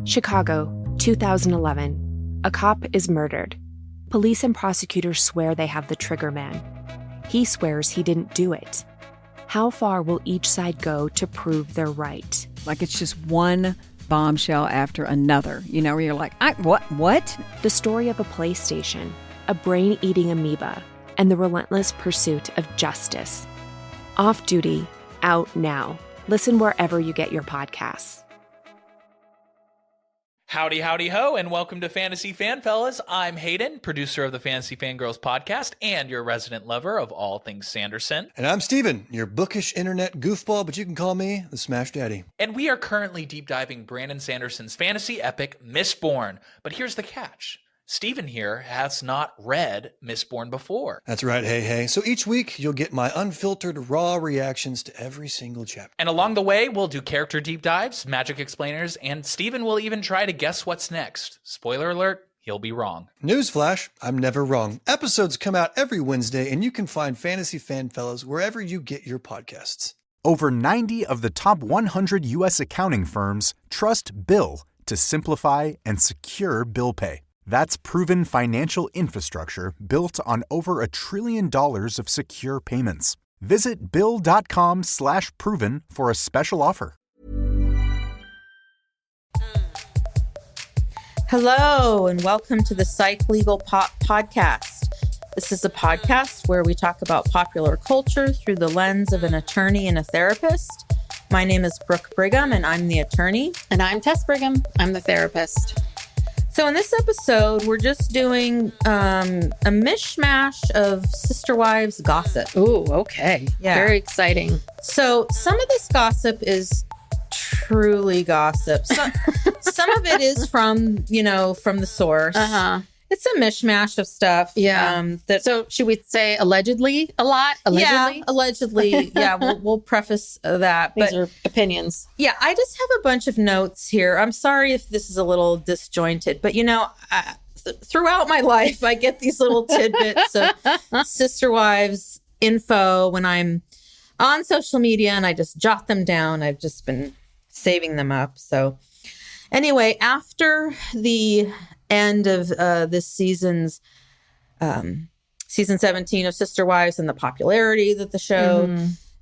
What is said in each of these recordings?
Chicago, 2011. A cop is murdered. Police and prosecutors swear they have the trigger man. He swears he didn't do it. How far will each side go to prove they're right? Like it's just one bombshell after another, where you're like, what? The story of a PlayStation, a brain-eating amoeba, and the relentless pursuit of justice. Off Duty, out now. Listen wherever you get your podcasts. Howdy, howdy, ho, and welcome to Fantasy Fan Fellas. I'm Hayden, producer of the Fantasy Fangirls podcast and your resident lover of all things Sanderson. And I'm Steven, your bookish internet goofball, but you can call me the Smash Daddy. And we are currently deep diving Brandon Sanderson's fantasy epic, Mistborn. But here's the catch. Steven here has not read Mistborn before. That's right, hey. So each week, you'll get my unfiltered, raw reactions to every single chapter. And along the way, we'll do character deep dives, magic explainers, and Steven will even try to guess what's next. Spoiler alert, he'll be wrong. Newsflash, I'm never wrong. Episodes come out every Wednesday, and you can find Fantasy Fan Fellas wherever you get your podcasts. Over 90 of the top 100 U.S. accounting firms trust Bill to simplify and secure bill pay. That's proven financial infrastructure built on over $1 trillion of secure payments. Visit Bill.com/proven for a special offer. Hello, and welcome to the Psych Legal Podcast. This is a podcast where we talk about popular culture through the lens of an attorney and a therapist. My name is Brooke Brigham, and I'm the attorney. And I'm Tess Brigham. I'm the therapist. So in this episode, we're just doing a mishmash of Sister Wives gossip. Ooh, okay. Yeah. Very exciting. So some of this gossip is truly gossip. Some of it is from the source. Uh-huh. It's a mishmash of stuff. Yeah. So should we say allegedly a lot? Allegedly? Yeah, allegedly. Yeah, we'll preface that. These are opinions. Yeah, I just have a bunch of notes here. I'm sorry if this is a little disjointed, but throughout my life, I get these little tidbits of Sister Wives info when I'm on social media, and I just jot them down. I've just been saving them up. So anyway, after the end of this season 17 of Sister Wives and the popularity that the show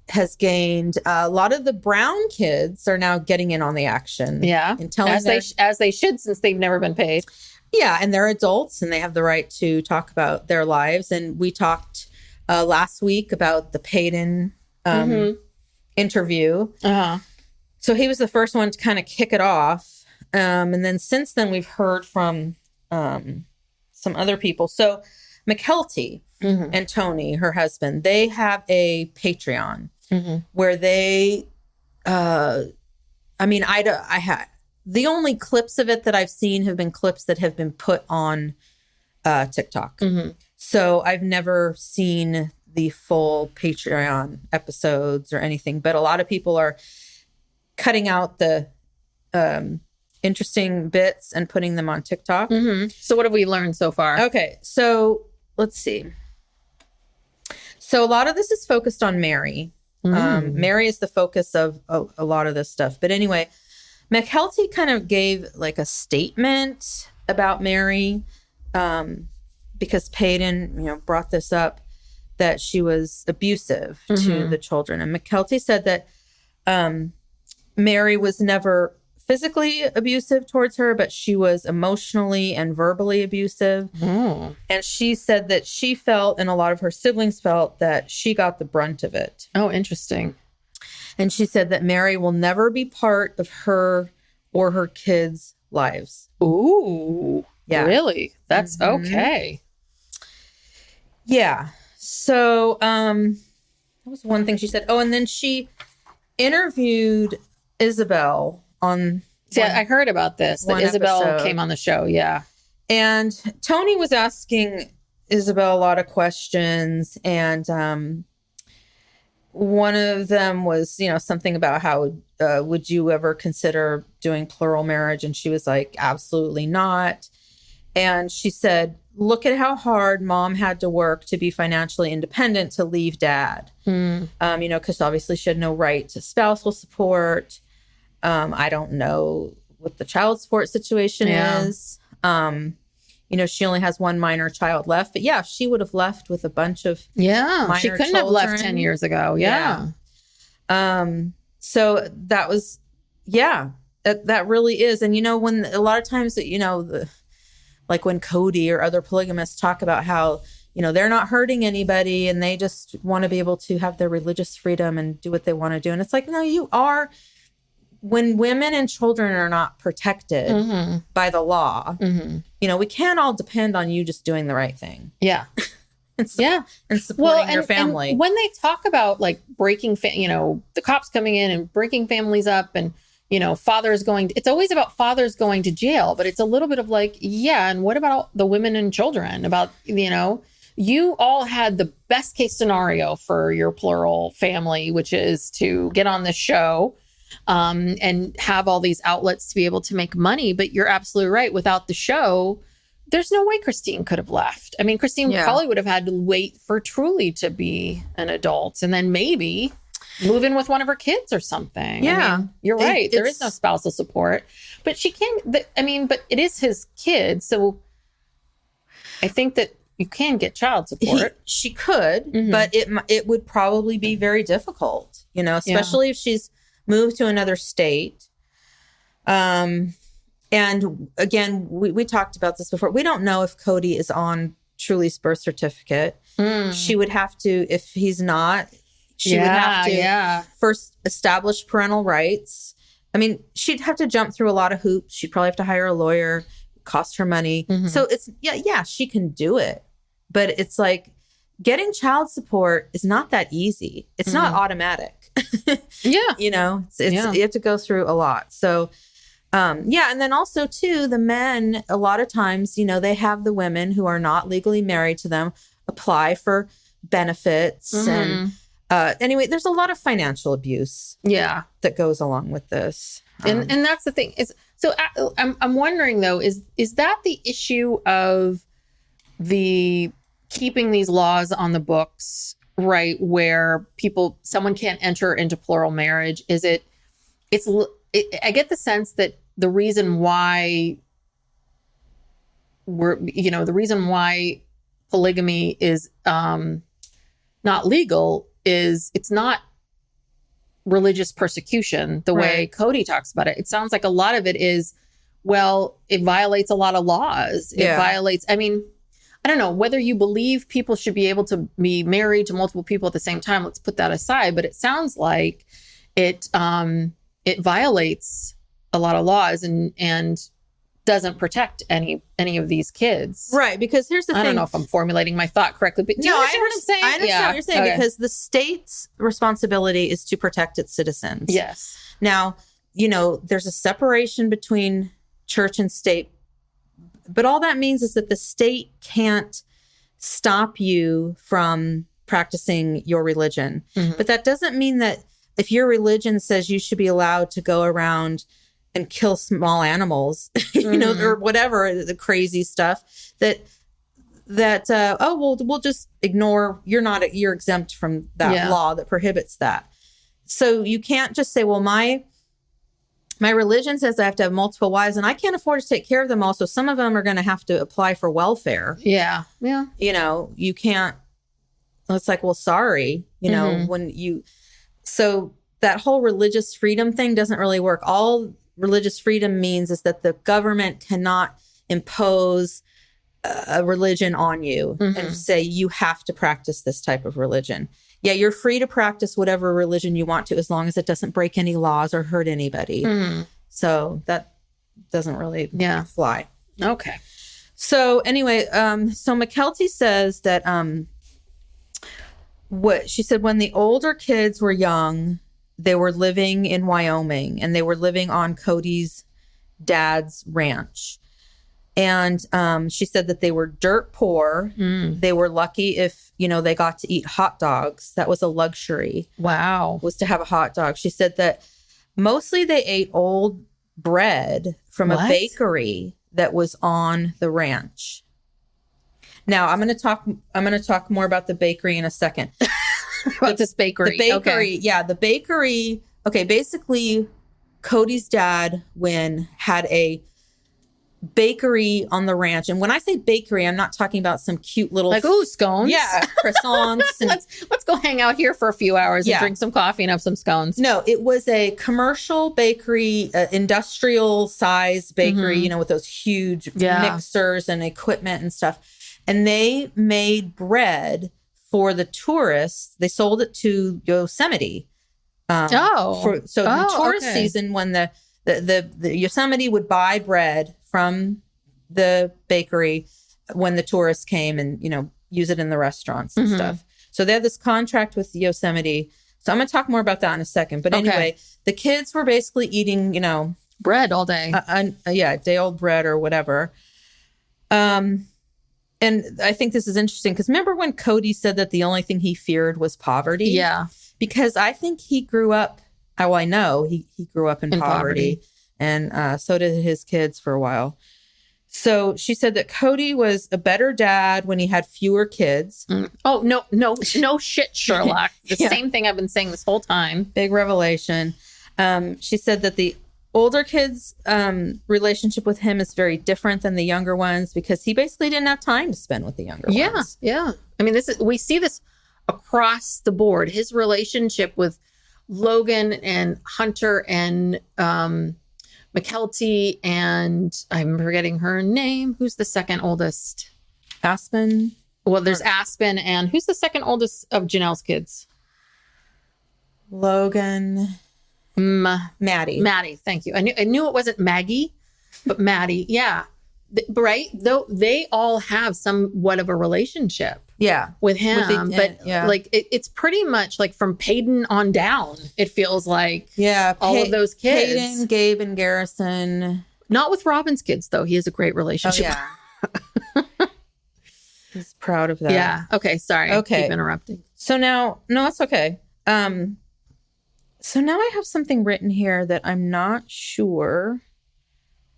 has gained, a lot of the Brown kids are now getting in on the action. Yeah, and telling as they should, since they've never been paid. Yeah, and they're adults and they have the right to talk about their lives. And we talked last week about the Payton interview. Uh-huh. So he was the first one to kind of kick it off. And then since then, we've heard from some other people. So McKelty and Tony, her husband, they have a Patreon where they, the only clips of it that I've seen have been clips that have been put on TikTok. So I've never seen the full Patreon episodes or anything, but a lot of people are cutting out the interesting bits and putting them on TikTok. So what have we learned so far? Okay, so let's see. So a lot of this is focused on Mary. Mary is the focus of a lot of this stuff. But anyway, McKelty kind of gave like a statement about Mary because Payton, brought this up, that she was abusive to the children. And McKelty said that Mary was never physically abusive towards her, but she was emotionally and verbally abusive. And she said that she felt, and a lot of her siblings felt, that she got the brunt of it. Oh, interesting. And she said that Mary will never be part of her or her kids' lives. Ooh. Yeah. Really? That's okay. Yeah. So that was one thing she said. Oh, and then she interviewed Isabel on... I heard about this, that Isabel episode. came on the show. Yeah. And Tony was asking Isabel a lot of questions. And one of them was, something about how would you ever consider doing plural marriage? And she was like, absolutely not. And she said, look at how hard mom had to work to be financially independent to leave dad. Because obviously she had no right to spousal support. I don't know what the child support situation is. She only has one minor child left, but yeah, she would have left with a bunch of She minor couldn't have left children. 10 years ago. Yeah. So that was, that really is. And, when a lot of times, like when Cody or other polygamists talk about how, they're not hurting anybody and they just want to be able to have their religious freedom and do what they want to do. And it's like, no, you are. When women and children are not protected by the law, we can't all depend on you just doing the right thing. Yeah. And supporting your family. And when they talk about like breaking, the cops coming in and breaking families up and, fathers it's always about fathers going to jail, but it's a little bit of like, and what about the women and children? About, you all had the best case scenario for your plural family, which is to get on this show and have all these outlets to be able to make money. But you're absolutely right. Without the show, there's no way Christine could have left. I mean, Christine probably would have had to wait for Truly to be an adult and then maybe move in with one of her kids or something. Yeah. I mean, you're right. There is no spousal support, but she can't, but it is his kid. So I think that you can get child support. She could, but it would probably be very difficult, especially if she's moved to another state. And again, we talked about this before. We don't know if Cody is on Truly's birth certificate. She would have to, if he's not, she would have to first establish parental rights. I mean, she'd have to jump through a lot of hoops. She'd probably have to hire a lawyer, cost her money. So it's, she can do it. But it's like getting child support is not that easy. It's not automatic. You have to go through a lot. So, and then also too, the men, a lot of times, they have the women who are not legally married to them apply for benefits. And anyway, there's a lot of financial abuse that goes along with this. And that's the thing is, so I'm wondering though, is that the issue of the keeping these laws on the books, right? Where someone can't enter into plural marriage. I get the sense that the reason why the reason why polygamy is not legal is it's not religious persecution the way Cody talks about it. It sounds like a lot of it is, it violates a lot of laws. It violates, I don't know whether you believe people should be able to be married to multiple people at the same time. Let's put that aside. But it sounds like it violates a lot of laws and doesn't protect any of these kids. Right. Because here's the thing. I don't know if I'm formulating my thought correctly, but do you understand what I'm saying? I understand what you're saying because the state's responsibility is to protect its citizens. Yes. Now, there's a separation between church and state. But all that means is that the state can't stop you from practicing your religion. But that doesn't mean that if your religion says you should be allowed to go around and kill small animals, or whatever, the crazy stuff that we'll just ignore. You're exempt from that law that prohibits that. So you can't just say, well, my religion says I have to have multiple wives and I can't afford to take care of them all. So some of them are going to have to apply for welfare. Yeah. Yeah. You can't, it's like, well, sorry, so that whole religious freedom thing doesn't really work. All religious freedom means is that the government cannot impose a religion on you and say you have to practice this type of religion. Yeah, you're free to practice whatever religion you want to as long as it doesn't break any laws or hurt anybody. So that doesn't really fly. Okay. So anyway, so McKelty says that what she said, when the older kids were young, they were living in Wyoming and they were living on Cody's dad's ranch. And she said that they were dirt poor. They were lucky if, they got to eat hot dogs. That was a luxury. Wow. Was to have a hot dog. She said that mostly they ate old bread from a bakery that was on the ranch. Now I'm going to talk more about the bakery in a second. About this bakery. The bakery. Okay. Yeah. The bakery. Okay. Basically, Cody's dad, Win, had a bakery on the ranch. And when I say bakery, I'm not talking about some cute little Like, ooh, scones. yeah, croissants. And, Let's go hang out here for a few hours Yeah. and drink some coffee and have some scones. no, it was a commercial bakery, industrial size bakery, you know, with those huge Yeah. mixers and equipment and stuff. And they made bread for the tourists. They sold it to Yosemite. In tourist okay. season, when the Yosemite would buy bread from the bakery when the tourists came and, you know, use it in the restaurants and stuff. So they had this contract with Yosemite. So I'm going to talk more about that in a second. But Okay. anyway, the kids were basically eating, you know, Bread all day. day old bread or whatever. And I think this is interesting because remember when Cody said that the only thing he feared was poverty? Yeah. Because I think he grew up, I know he grew up in poverty. And so did his kids for a while. So she said that Cody was a better dad when he had fewer kids. Oh, no shit, Sherlock. The Yeah. same thing I've been saying this whole time. Big revelation. She said that the older kids' relationship with him is very different than the younger ones because he basically didn't have time to spend with the younger ones. Yeah. I mean, we see this across the board. His relationship with Logan and Hunter and McKelty, and I'm forgetting her name. Who's the second oldest? Aspen. Well, there's Aspen, and who's the second oldest of Janelle's kids? Logan. Maddie. Maddie. Thank you. I knew it wasn't Maggie, but Maddie. Yeah. Right. Though they all have somewhat of a relationship Yeah. with him, but yeah. like it's pretty much like from Peyton on down. It feels like Yeah. all of those kids. Peyton, Gabe, and Garrison. Not with Robin's kids though. He has a great Oh, relationship. yeah. He's proud of that. Yeah. Okay. Sorry. Okay. Keep interrupting. So now, no, it's okay. So now I have something written here that I'm not sure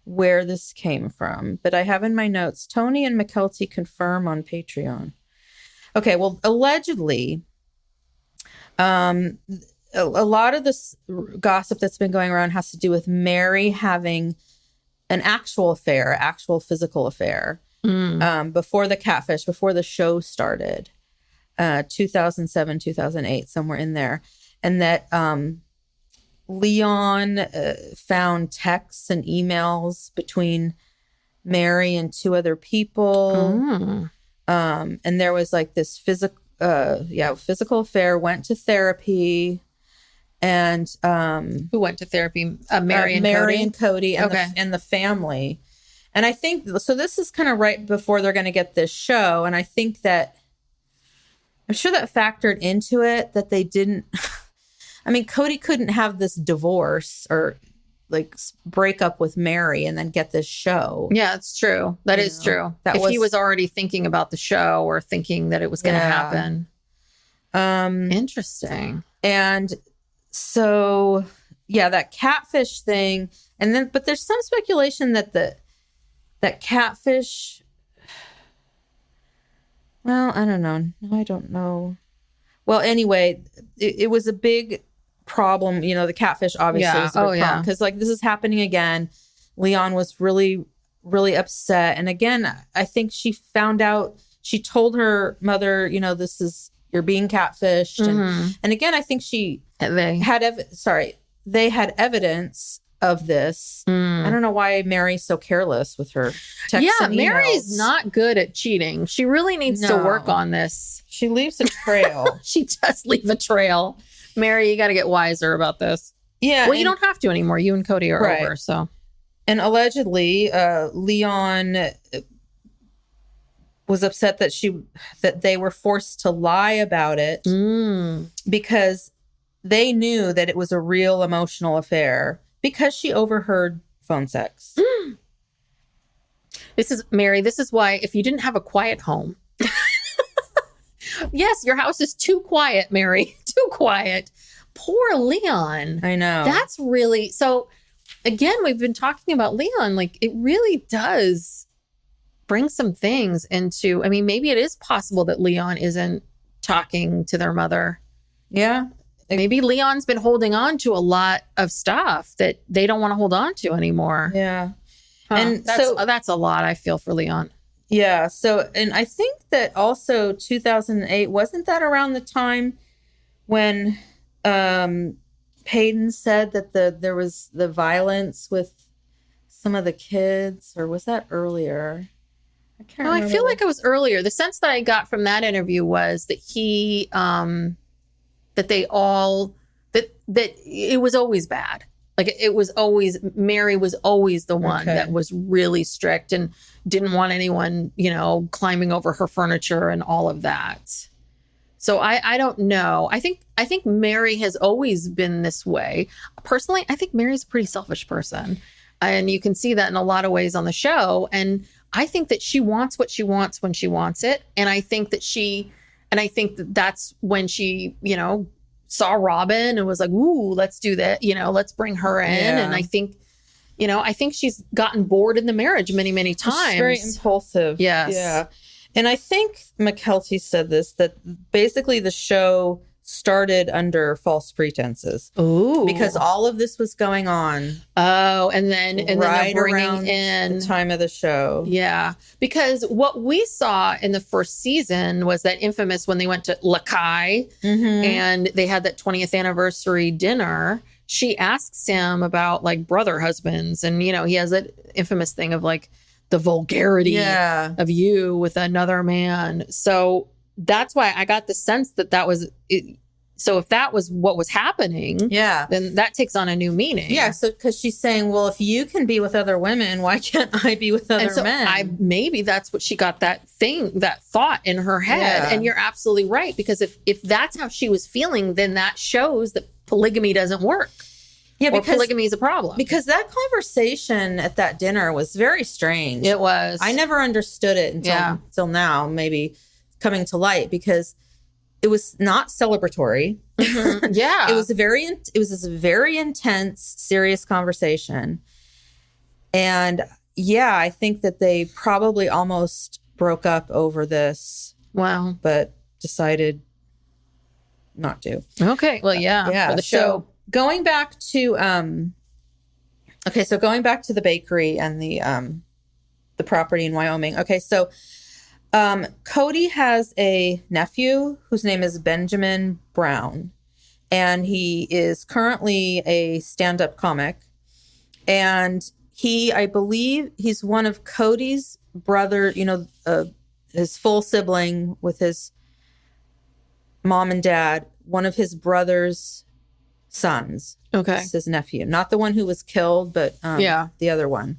where this came from, but I have in my notes, Tony and McKelty confirm on Patreon. Okay, well, allegedly, a lot of this gossip that's been going around has to do with Mary having an actual affair, actual physical affair, before the catfish, before the show started, 2007, 2008, somewhere in there. And that Leon found texts and emails between Mary and two other people. And there was like this physical affair, went to therapy. And Who went to therapy? Mary and Cody and, Okay. and the family. And I think, so this is kind of right before they're going to get this show. And I think that, I'm sure that factored into it that they didn't, I mean, Cody couldn't have this divorce or like break up with Mary and then get this show. Yeah, it's true. That is true. that If he was- was already thinking about the show or thinking that it was going to Yeah. happen. Interesting. And so, yeah, that catfish thing. And then, but there's some speculation that that catfish, well, I don't know. No, I don't know. Well, anyway, it was a big problem. You know, the catfish obviously Yeah. was a big Oh, yeah. problem because like this is happening again. Leon was really, really upset. And again, I think she found out, she told her mother, you know, you're being catfished. And again, I think she They. had they had evidence of this. I don't know why Mary's so careless with her texts Yeah, and Mary's emails. not good at cheating. She really needs to No. work on this. She leaves a trail. She does leave a trail. Mary, you got to get wiser about this. Yeah. Well, you don't have to anymore. You and Cody are Right. over. So, And allegedly, Leon was upset that they were forced to lie about it because they knew that it was a real emotional affair because she overheard phone sex. this is Mary. This is why if you didn't have a quiet home, yes, your house is too quiet, Mary. Too quiet. Poor Leon. I know. That's really so. Again, we've been talking about Leon. Like, it really does bring some things into. I mean, maybe it is possible that Leon isn't talking to their mother. Yeah. maybe Leon's been holding on to a lot of stuff that they don't want to hold on to anymore. Yeah. Huh. And that's a lot, I feel, for Leon. Yeah. So, and I think that also 2008, wasn't that around the time when Peyton said that there was the violence with some of the kids, or was that earlier? I can't No, I remember. feel like it was earlier. The sense that I got from that interview was that he, that they all, that it was always bad. Like it was always, Mary was always the one Okay. that was really strict and didn't want anyone, climbing over her furniture and all of that. So I don't know. I think Mary has always been this way. Personally, I think Mary's a pretty selfish person. And you can see that in a lot of ways on the show. And I think that she wants what she wants when she wants it. And I think that that's when she, saw Robin and was like, ooh, let's do that. Let's bring her in. Yeah. And I think she's gotten bored in the marriage many, many times. She's very impulsive. Yes. Yeah. And I think McKelty said this, that basically the show started under false pretenses. Ooh. Because all of this was going on and then right they're bringing around in the time of the show. Yeah, because what we saw in the first season was that infamous when they went to Lakai and they had that 20th anniversary dinner. She asks him about like brother husbands, and he has that infamous thing of like the vulgarity of you with another man. So that's why I got the sense that was it. So if that was what was happening, then that takes on a new meaning. Yeah, so because she's saying, well, if you can be with other women, why can't I be with other and so men? Maybe that's what she got that thought in her head. Yeah. And you're absolutely right, because if that's how she was feeling, then that shows that polygamy doesn't work. Yeah, Or because polygamy is a problem. Because that conversation at that dinner was very strange. It was. I never understood it until now, maybe coming to light, because it was not celebratory. Yeah. It was this very intense, serious conversation. And yeah, I think that they probably almost broke up over this. Wow. But decided not to. Okay. Well, yeah. For the show. So going back to going back to the bakery and the property in Wyoming. Okay, so Cody has a nephew whose name is Benjamin Brown, and he is currently a stand-up comic. And I believe he's one of Cody's brother, his full sibling with his mom and dad, one of his brother's sons. Okay. It's his nephew, not the one who was killed, but the other one.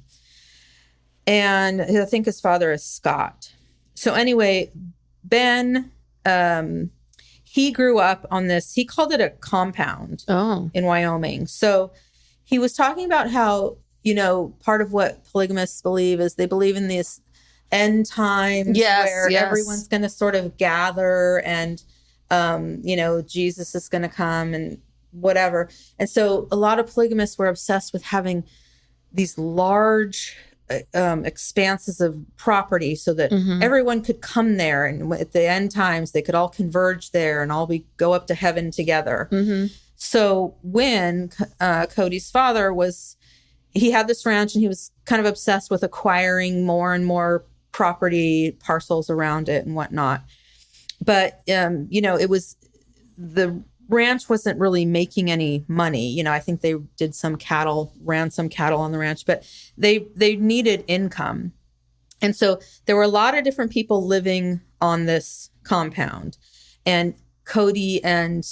And I think his father is Scott. So anyway, Ben, he grew up on this, he called it a compound in Wyoming. So he was talking about how, part of what polygamists believe is they believe in this end times where everyone's going to sort of gather and, Jesus is going to come and whatever. And so a lot of polygamists were obsessed with having these large expanses of property so that everyone could come there, and at the end times they could all converge there and all go up to heaven together. So when Cody's father he had this ranch and he was kind of obsessed with acquiring more and more property parcels around it and whatnot. But it was, the ranch wasn't really making any money. I think they did ran some cattle on the ranch, but they needed income. And so there were a lot of different people living on this compound. And Cody and,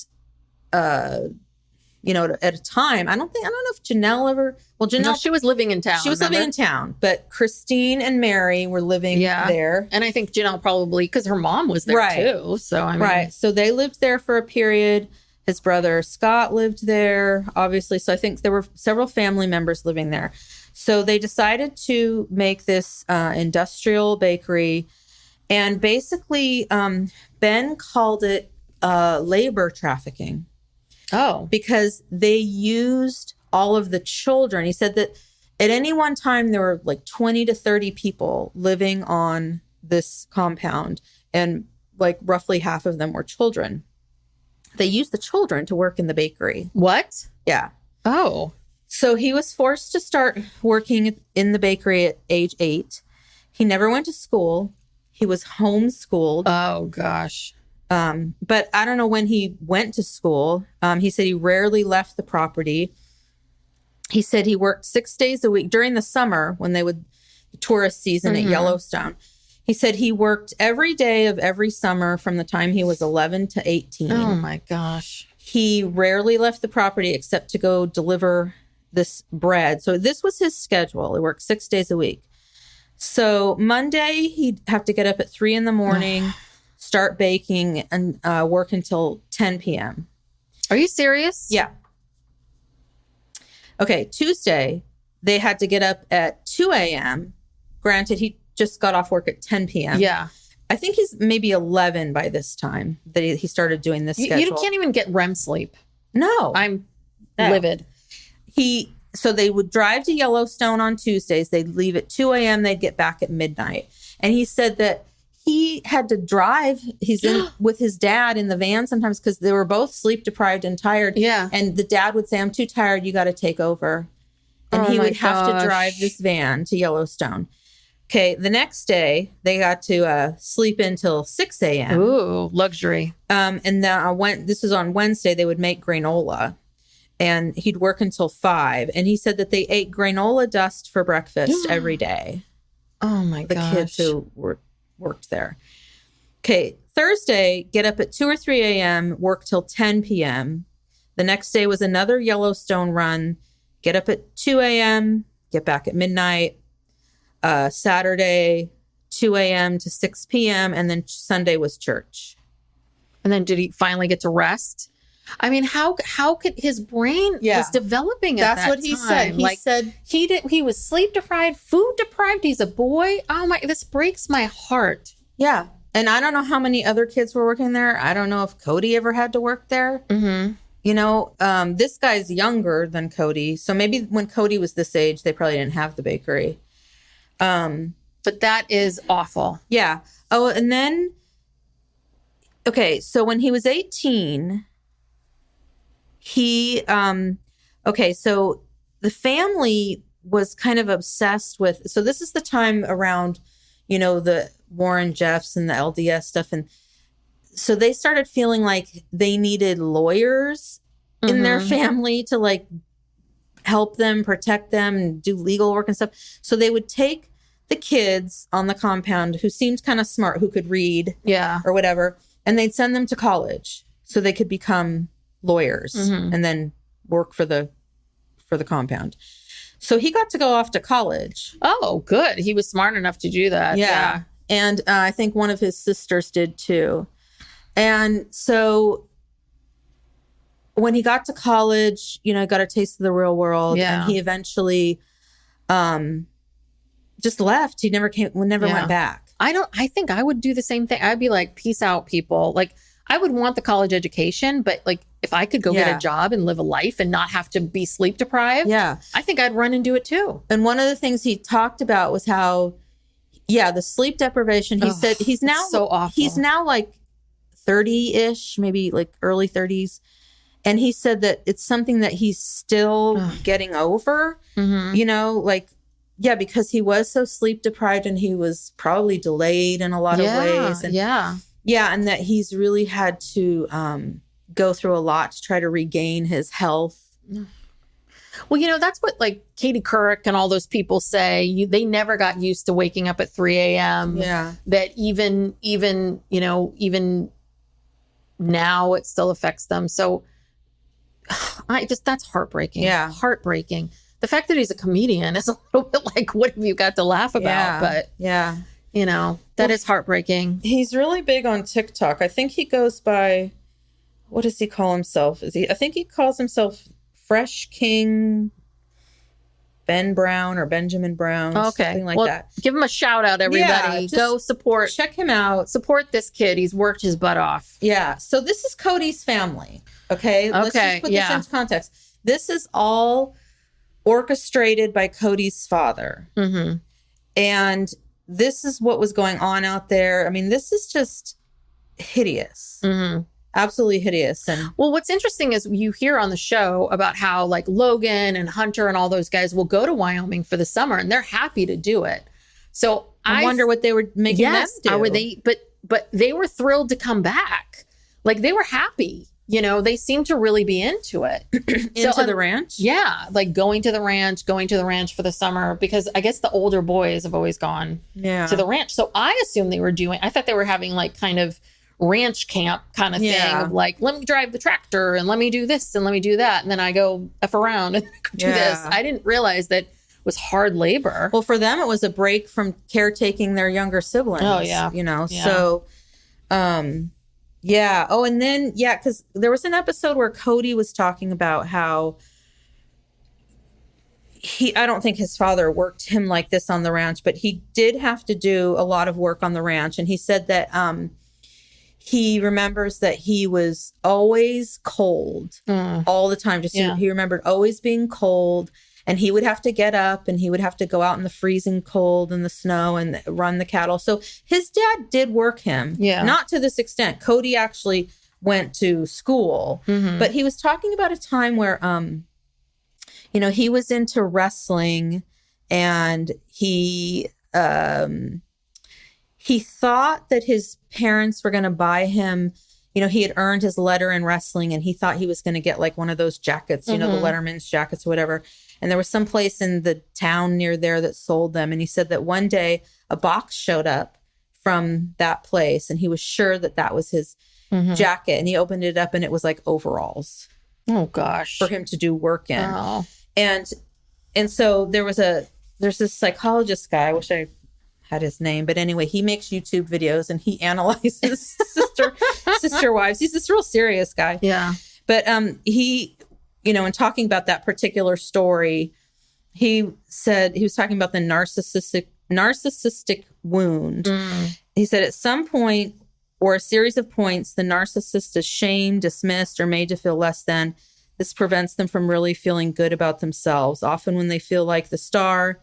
at a time, I don't know if Janelle No, she was living in town. She was living in town, but Christine and Mary were living there. And I think Janelle probably, because her mom was there too. So, I mean. So they lived there for a period. His brother Scott lived there, obviously. So I think there were several family members living there. So they decided to make this industrial bakery. And basically, Ben called it labor trafficking. Oh. Because they used all of the children. He said that at any one time, there were like 20 to 30 people living on this compound. And like roughly half of them were children. they used the children to work in the bakery. What? Yeah. Oh. So he was forced to start working in the bakery at age 8. He never went to school. He was homeschooled. Oh, gosh. But I don't know when he went to school. He said he rarely left the property. He said he worked 6 days a week during the summer when the tourist season at Yellowstone. He said he worked every day of every summer from the time he was 11 to 18. Oh, my gosh. He rarely left the property except to go deliver this bread. So this was his schedule. He worked 6 days a week. So Monday, he'd have to get up at 3 a.m, start baking, and work until 10 p.m. Are you serious? Yeah. Okay, Tuesday, they had to get up at 2 a.m. Granted, he just got off work at 10 p.m. Yeah. I think he's maybe 11 by this time that he started doing this schedule. You can't even get REM sleep. No. I'm No. livid. So they would drive to Yellowstone on Tuesdays. They'd leave at 2 a.m. They'd get back at midnight. And he said that he had to drive. He's in with his dad in the van sometimes because they were both sleep deprived and tired. Yeah. And the dad would say, I'm too tired. You got to take over. And he would have to drive this van to Yellowstone. Okay. The next day, they got to sleep until 6 a.m. Ooh, luxury. And then this was on Wednesday, they would make granola. And he'd work until 5. And he said that they ate granola dust for breakfast every day. Oh, my The gosh. kids who worked there. Okay, Thursday, get up at 2 or 3 a.m., work till 10 p.m. The next day was another Yellowstone run. Get up at 2 a.m., get back at midnight. Saturday, 2 a.m. to 6 p.m. And then Sunday was church. And then did he finally get to rest? I mean, how could his brain was developing at That's that what he time? said. He said he was sleep deprived, food deprived. He's a boy. Oh my, this breaks my heart. yeah. And I don't know how many other kids were working there. I don't know if Cody ever had to work there. Mm-hmm. You know, this guy's younger than Cody. So maybe when Cody was this age, they probably didn't have the bakery. But that is awful. Yeah. Oh, and then, okay. So when he was 18, so the family was kind of obsessed with, so this is the time around, you know, the Warren Jeffs and the LDS stuff. And so they started feeling like they needed lawyers in their family to like help them, protect them, and do legal work and stuff. So they would take the kids on the compound who seemed kind of smart, who could read or whatever, and they'd send them to college so they could become lawyers and then work for the compound. So he got to go off to college. Oh, good. He was smart enough to do that. Yeah. And I think one of his sisters did too. And so when he got to college, you know, got a taste of the real world. Yeah. And he eventually just left. He never went back. I think I would do the same thing. I'd be like, peace out, people. Like, I would want the college education, but like, if I could go get a job and live a life and not have to be sleep deprived, I think I'd run and do it too. And one of the things he talked about was how, the sleep deprivation. He said he's now so awful. He's now like 30-ish, maybe like early 30s. And he said that it's something that he's still getting over, you know, like, because he was so sleep deprived and he was probably delayed in a lot of ways. And and that he's really had to go through a lot to try to regain his health. Well, you know, that's what like Katie Couric and all those people say. They never got used to waking up at 3 a.m. Yeah. That even now it still affects them. So that's heartbreaking. Yeah. Heartbreaking. The fact that he's a comedian is a little bit like, what have you got to laugh about? But you know, that is heartbreaking. He's really big on TikTok. I think he goes by, what does he call himself? I think he calls himself Fresh King Ben Brown or Benjamin Brown. Something like that. Give him a shout out, everybody. Yeah, go support. Check him out. Support this kid. He's worked his butt off. Yeah. So this is Cody's family. Okay. Let's just put this into context. This is all orchestrated by Cody's father. Mm-hmm. And this is what was going on out there. I mean, this is just hideous. Mm-hmm. absolutely hideous. And Well, what's interesting is you hear on the show about how like Logan and Hunter and all those guys will go to Wyoming for the summer and they're happy to do it. So I wonder what they were making yes, them do. were they, but they were thrilled to come back. Like they were happy, you know, they seemed to really be into it. Into the ranch? Yeah. Like going to the ranch for the summer, because I guess the older boys have always gone to the ranch. So I assumed I thought they were having like kind of ranch camp kind of thing of like, let me drive the tractor and let me do this and let me do that. And then I go F around and do this. I didn't realize that was hard labor. Well, for them, it was a break from caretaking their younger siblings. Oh, yeah. You know, Yeah. so, yeah. Oh, and then, because there was an episode where Cody was talking about how I don't think his father worked him like this on the ranch, but he did have to do a lot of work on the ranch. And he said that he remembers that he was always cold all the time. He remembered always being cold. And he would have to get up and he would have to go out in the freezing cold and the snow and run the cattle. So his dad did work him. Yeah. Not to this extent. Cody actually went to school. But he was talking about a time where, you know, he was into wrestling and he thought that his parents were going to buy him, you know, he had earned his letter in wrestling and he thought he was going to get like one of those jackets, you know, the Letterman's jackets or whatever. And there was some place in the town near there that sold them. And he said that one day a box showed up from that place and he was sure that that was his jacket. And he opened it up and it was like overalls. Oh gosh. For him to do work in. Oh. And so there's this psychologist guy, I wish I had his name, but anyway, he makes YouTube videos and he analyzes sister wives. He's this real serious guy. Yeah. But he, you know, in talking about that particular story, he said he was talking about the narcissistic wound. He said at some point or a series of points, the narcissist is shamed, dismissed, or made to feel less than. This prevents them from really feeling good about themselves. Often when they feel like the star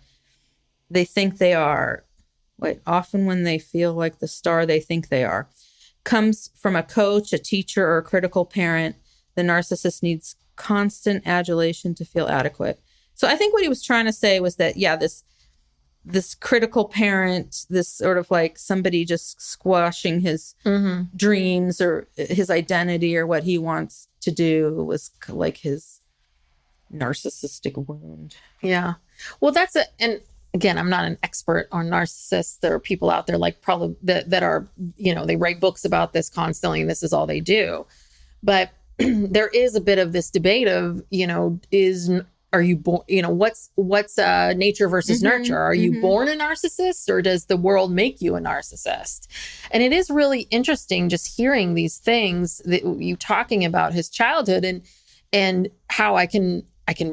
they think they are. Often when they feel like the star they think they are. Comes from a coach, a teacher, or a critical parent. The narcissist needs constant adulation to feel adequate. So I think what he was trying to say was that, yeah, this critical parent, this sort of like somebody just squashing his dreams or his identity or what he wants to do was like his narcissistic wound. Yeah. Well, and again, I'm not an expert on narcissists. There are people out there like probably that are, you know, they write books about this constantly and this is all they do. But there is a bit of this debate of, you know, are you born, you know, what's nature versus nurture? Are you born a narcissist or does the world make you a narcissist? And it is really interesting just hearing these things that you talking about his childhood and how I can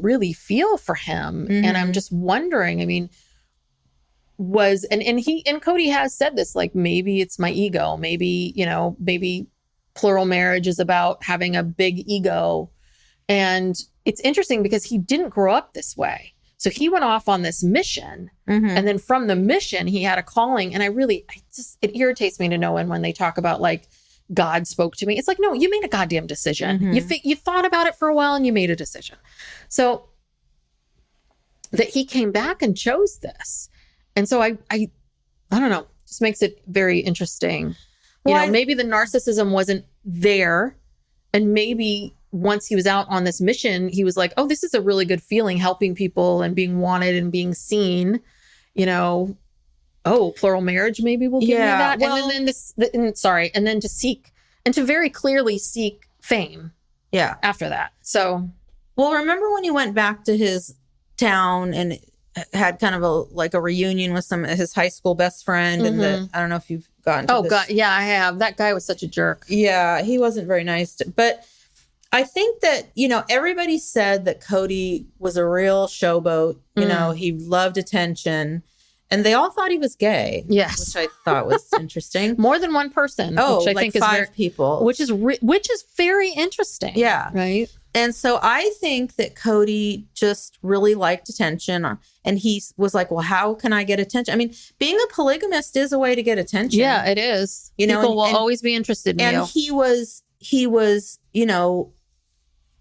really feel for him. And I'm just wondering, I mean, and Cody has said this, like, maybe it's my ego, maybe, you know, maybe plural marriage is about having a big ego. And it's interesting because he didn't grow up this way. So he went off on this mission. And then from the mission, he had a calling. And it irritates me to no end when they talk about like, God spoke to me. It's like, no, you made a goddamn decision. You thought about it for a while and you made a decision. So that he came back and chose this. And so I don't know, just makes it very interesting. You know, maybe the narcissism wasn't there. And maybe once he was out on this mission, he was like, oh, this is a really good feeling, helping people and being wanted and being seen, you know. Oh, plural marriage maybe will give me that. Well, and then to seek and to very clearly seek fame. Yeah. After that. So, well, remember when he went back to his town and had kind of a reunion with his high school best friend and I don't know if you've gotten to this. God, yeah, I have. That guy was such a jerk. Yeah, he wasn't very nice. But I think that, you know, everybody said that Cody was a real showboat. You know, he loved attention. And they all thought he was gay. Yes. Which I thought was interesting. More than one person. Oh, which I like think 5 people. Which is very interesting. Yeah. Right. And so I think that Cody just really liked attention. And he was like, well, how can I get attention? I mean, being a polygamist is a way to get attention. Yeah, it is. You know, people will always be interested in you. And he was, you know,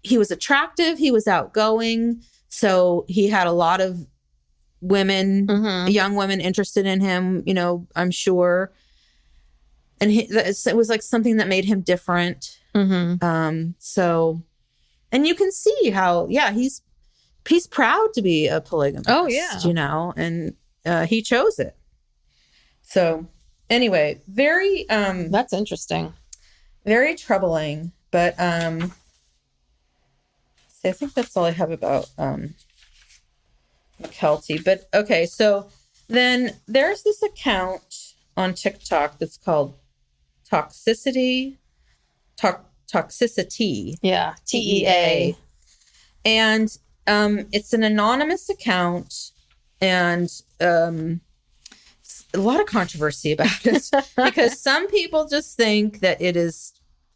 he was attractive, he was outgoing. So he had a lot of women, young women interested in him, you know, I'm sure. And it was like something that made him different. So, and you can see how, he's proud to be a polygamist. Oh, yeah. You know, and he chose it. So anyway, very, That's interesting. very troubling, but, I think that's all I have about, McKelty. But okay, so then there's this account on TikTok that's called Toxicity. Yeah. TEA. And it's an anonymous account, and a lot of controversy about it because some people just think that it is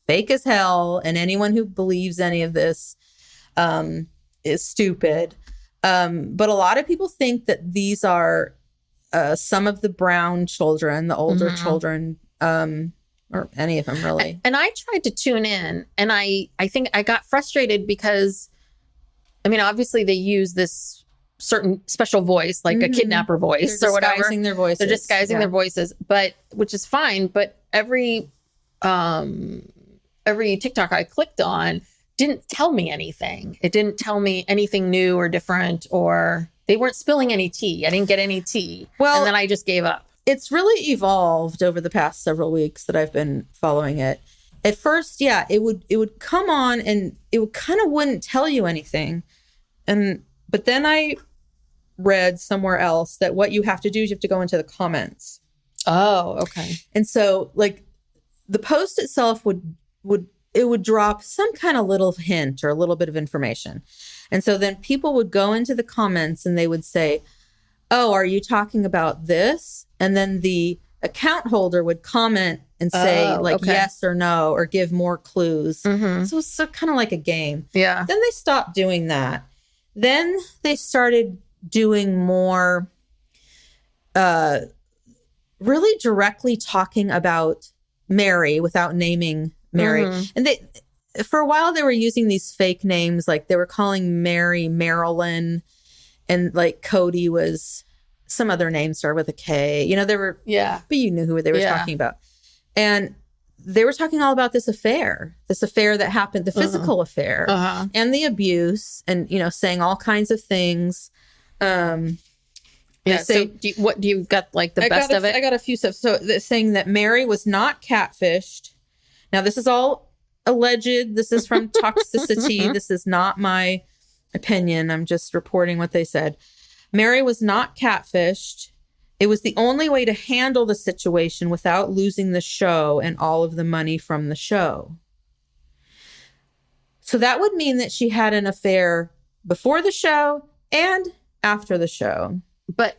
fake as hell, and anyone who believes any of this is stupid. But a lot of people think that these are some of the Brown children, the older children, or any of them really. And I tried to tune in, and I think I got frustrated because, I mean, obviously they use this certain special voice, like a kidnapper voice or whatever. They're disguising their voices. They're disguising their voices, but which is fine. But every TikTok I clicked on didn't tell me anything. It didn't tell me anything new or different, or they weren't spilling any tea. I didn't get any tea. Well, and then I just gave up. It's really evolved over the past several weeks that I've been following it. At first, it would come on and it would kind of wouldn't tell you anything. But then I read somewhere else that what you have to do is you have to go into the comments. Oh, okay. And so like the post itself would drop some kind of little hint or a little bit of information. And so then people would go into the comments and they would say, "Oh, are you talking about this?" And then the account holder would comment and say yes or no, or give more clues. So it's kind of like a game. Yeah. Then they stopped doing that. Then they started doing more, really directly talking about Mary without naming Mary. And for a while they were using these fake names, like they were calling Mary Marilyn, and like Cody was some other name started with a K. You know, they were, but you knew who they were talking about. And they were talking all about this affair that happened, the physical affair and the abuse, and, you know, saying all kinds of things. So what do you got, like the best of it? I got a few stuff. So saying that Mary was not catfished. Now, this is all alleged. This is from Toxicity. This is not my opinion. I'm just reporting what they said. Mary was not catfished. It was the only way to handle the situation without losing the show and all of the money from the show. So that would mean that she had an affair before the show and after the show. But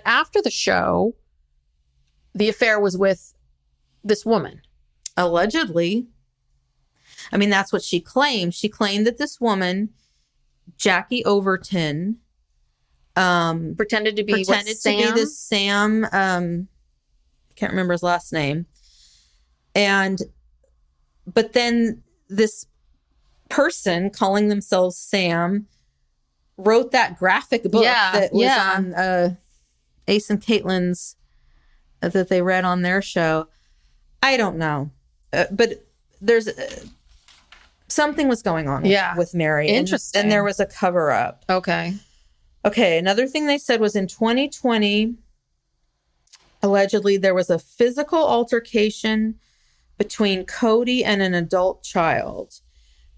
after the show, the affair was with this woman. Allegedly. I mean, that's what she claimed. She claimed that this woman, Jackie Overton, pretended to be this Sam. Can't remember his last name. But then this person calling themselves Sam wrote that graphic book that was on Ace and Caitlin's that they read on their show. I don't know, but there's something was going on with Mary. Interesting. And there was a cover up. Okay, another thing they said was in 2020, allegedly there was a physical altercation between Cody and an adult child.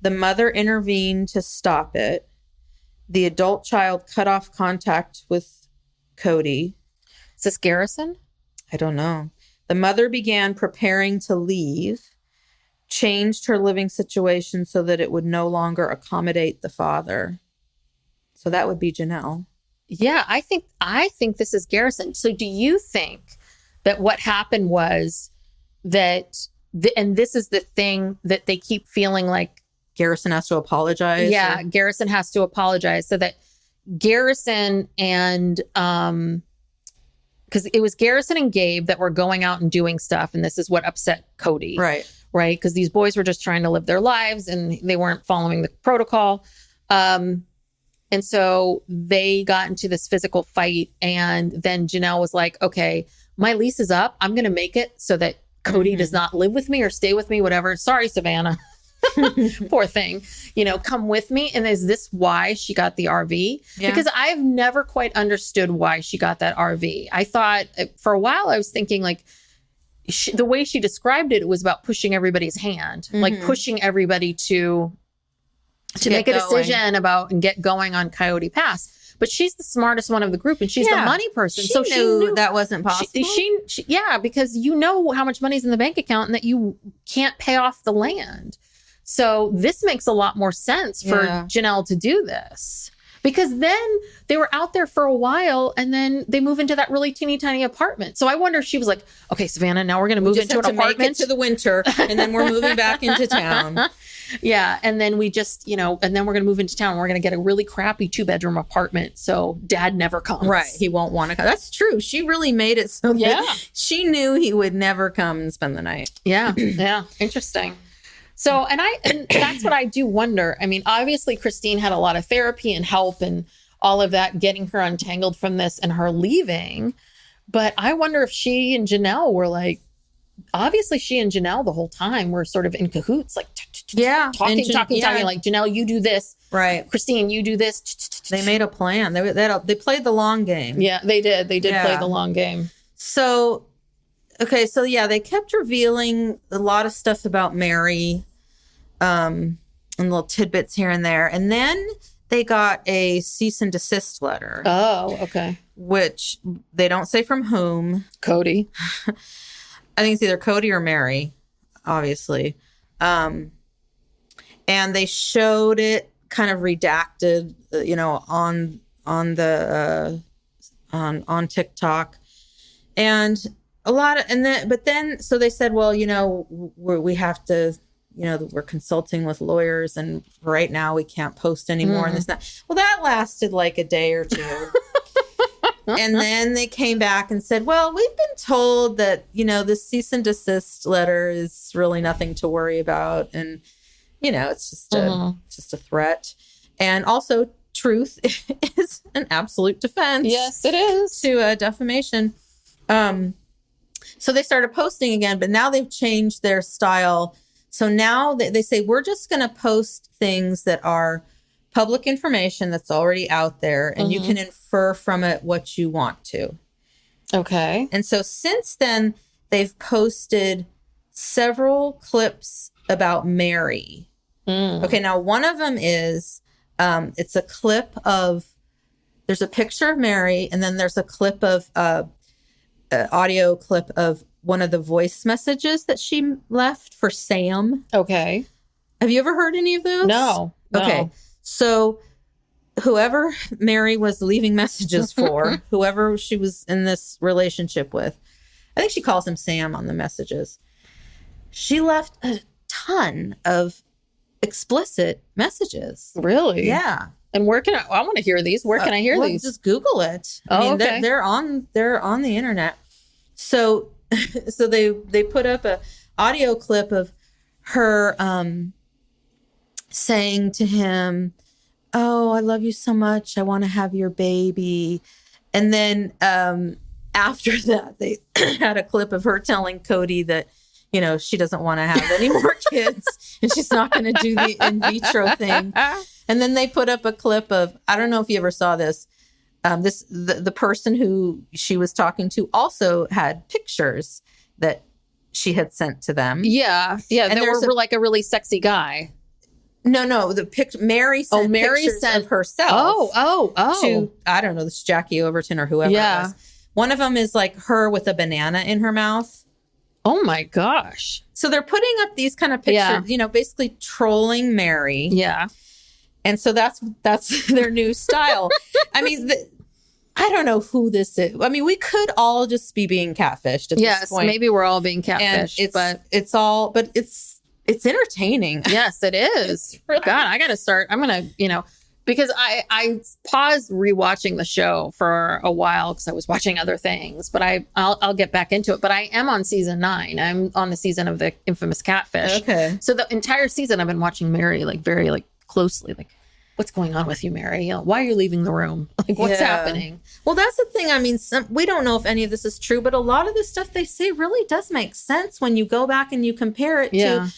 The mother intervened to stop it. The adult child cut off contact with Cody. Is this Garrison? I don't know. The mother began preparing to leave, changed her living situation so that it would no longer accommodate the father. So that would be Janelle. Yeah, I think this is Garrison. So do you think that what happened was that, and this is the thing that they keep feeling like Garrison has to apologize? Yeah, Garrison has to apologize. So that Garrison and, because it was Garrison and Gabe that were going out and doing stuff, and this is what upset Cody. Right. right? Because these boys were just trying to live their lives and they weren't following the protocol. And so they got into this physical fight. And then Janelle was like, okay, my lease is up. I'm going to make it so that Cody does not live with me or stay with me, whatever. Sorry, Savannah. Poor thing. Come with me. And is this why she got the RV? Yeah. Because I've never quite understood why she got that RV. I thought for a while, I was thinking like, the way she described it, it was about pushing everybody's hand, like pushing everybody to make a decision about and get going on Coyote Pass. But she's the smartest one of the group and she's the money person. So she knew that wasn't possible. She because how much money's in the bank account and that you can't pay off the land. So this makes a lot more sense for Janelle to do this. Because then they were out there for a while and then they move into that really teeny tiny apartment. So I wonder if she was like, okay, Savannah, now we're going to move into an apartment. Make it to the winter and then we're moving back into town. Yeah. And then we just, and then we're going to move into town. We're going to get a really crappy 2-bedroom apartment. So dad never comes. Right. He won't want to come. That's true. She really made it so that she knew he would never come and spend the night. Yeah. Yeah. Interesting. So, and that's what I do wonder. I mean, obviously Christine had a lot of therapy and help and all of that, getting her untangled from this and her leaving. But I wonder if she and Janelle were like, obviously she and Janelle the whole time were sort of in cahoots, like talking, like, Janelle, you do this. Right. Christine, you do this. They made a plan. They played the long game. Yeah, they did. They did play the long game. So, okay. So yeah, they kept revealing a lot of stuff about Mary, and little tidbits here and there. And then they got a cease and desist letter. Oh, okay. Which they don't say from whom. Cody. I think it's either Cody or Mary, obviously. And they showed it kind of redacted, on TikTok. And a lot of, but then they said, well, we have to, we're consulting with lawyers and right now we can't post anymore and this and that. Well, that lasted like a day or two. And then they came back and said, well, we've been told that, this cease and desist letter is really nothing to worry about. And, it's just a threat. And also truth is an absolute defense. Yes, it is. To defamation. So they started posting again, but now they've changed their style. So now they say, we're just going to post things that are public information that's already out there, and you can infer from it what you want to. Okay. And so since then, they've posted several clips about Mary. Okay, now one of them is, it's a clip of, there's a picture of Mary, and then there's a clip of, audio clip of one of the voice messages that she left for Sam. Okay. Have you ever heard any of those? No. Okay. So whoever Mary was leaving messages for, whoever she was in this relationship with, I think she calls him Sam on the messages. She left a ton of explicit messages. Really? Yeah. And where can I want to hear these. Where can I hear these? Just Google it. Okay. They're on the internet. So they put up a audio clip of her saying to him, "Oh, I love you so much. I want to have your baby." And then after that, they had a clip of her telling Cody that, she doesn't want to have any more kids and she's not going to do the in vitro thing. And then they put up a clip of, I don't know if you ever saw this. The person who she was talking to also had pictures that she had sent to them. Yeah. Yeah. And they were like a really sexy guy. No, the picture Mary sent pictures of herself. To, I don't know, this Jackie Overton or whoever it was. One of them is like her with a banana in her mouth. Oh my gosh. So they're putting up these kind of pictures, basically trolling Mary. Yeah. And so that's their new style. I mean, I don't know who this is. I mean, we could all just be being catfished at this point. Maybe we're all being catfished. And it's entertaining. Yes, it is. Really. God, I got to start. I'm going to, because I paused rewatching the show for a while because I was watching other things, but I'll get back into it. But I am on season 9. I'm on the season of the infamous catfish. Okay. So the entire season I've been watching Mary like very like closely, like what's going on with you, Mary? You know, why are you leaving the room? Like what's happening? Well, that's the thing. I mean, we don't know if any of this is true, but a lot of the stuff they say really does make sense when you go back and you compare it to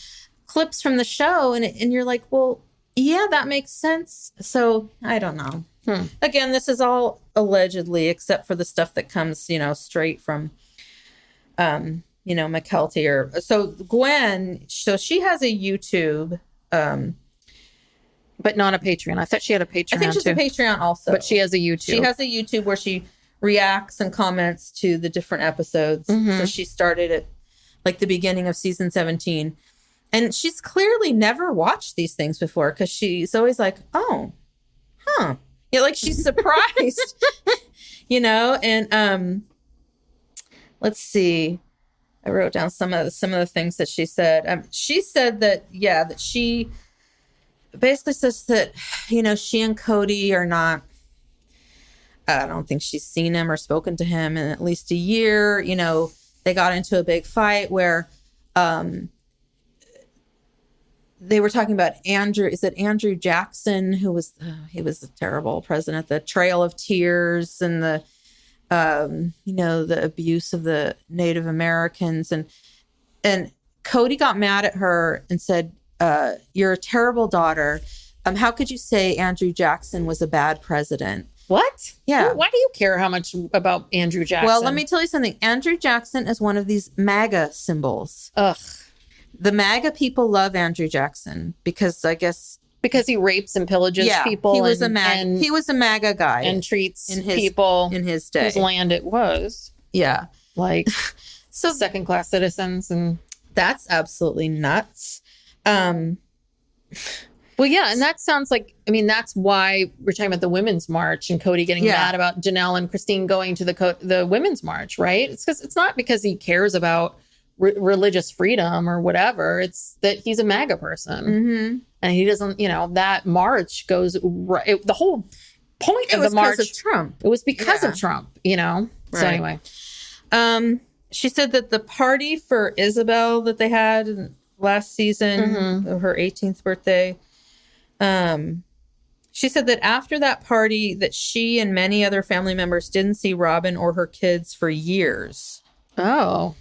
clips from the show, and you're like, well, yeah, that makes sense. So I don't know. Again, this is all allegedly, except for the stuff that comes, you know, straight from, you know, Mykelti. Or so Gwen. So she has a YouTube, but not a Patreon. I thought she had a Patreon. I think she's too. a Patreon also, But she has a YouTube. She has a YouTube where she reacts and comments to the different episodes. So she started at like the beginning of season 17. And she's clearly never watched these things before because she's always like, oh, huh. Yeah, like she's surprised, you know? And let's see. I wrote down some of the things that she said. She said that, that she basically says that, you know, she and Cody are not, I don't think she's seen him or spoken to him in at least a year. You know, they got into a big fight where they were talking about Andrew Jackson, who was, he was a terrible president, the Trail of Tears and the, you know, the abuse of the Native Americans. And Cody got mad at her and said, you're a terrible daughter. How could you say Andrew Jackson was a bad president? What? Yeah. Why do you care how much about Andrew Jackson? Well, let me tell you something. Andrew Jackson is one of these MAGA symbols. Ugh. The MAGA people love Andrew Jackson because I guess because he rapes and pillages people. He was a MAGA guy and treats in his, people in his day. Whose land it was. Yeah. Like so second-class citizens, and that's absolutely nuts. Well, yeah, and that sounds like, I mean, that's why we're talking about the Women's March and Cody getting mad about Janelle and Christine going to the Women's March, right? It's because it's not because he cares about religious freedom or whatever. It's that he's a MAGA person, and he doesn't. You know, that march goes right. The whole point of the march was because of Trump. It was because of Trump. You know. Right. So anyway, she said that the party for Isabel that they had last season, her 18th birthday. She said that after that party that she and many other family members didn't see Robin or her kids for years. Oh.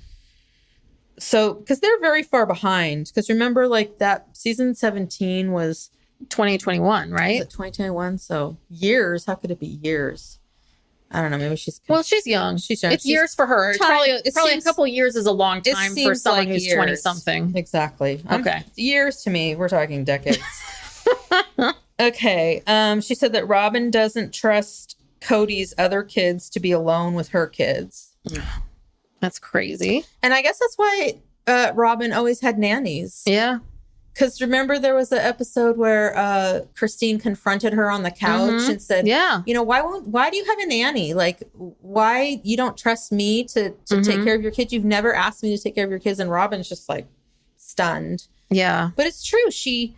So, because they're very far behind. Because remember, like that season 17 was 2021, right? Was it 2021? So years. How could it be years? I don't know. Maybe she's she's young. She's young. It's years for her. Probably a couple of years is a long time for someone like who's years. 20 something. Exactly. Okay. Years to me. We're talking decades. Okay. She said that Robin doesn't trust Cody's other kids to be alone with her kids. That's crazy. And I guess that's why Robin always had nannies. Yeah. Because remember, there was an episode where Christine confronted her on the couch and said, you know, why do you have a nanny? Like, why you don't trust me to take care of your kids? You've never asked me to take care of your kids. And Robin's just like stunned. Yeah. But it's true. She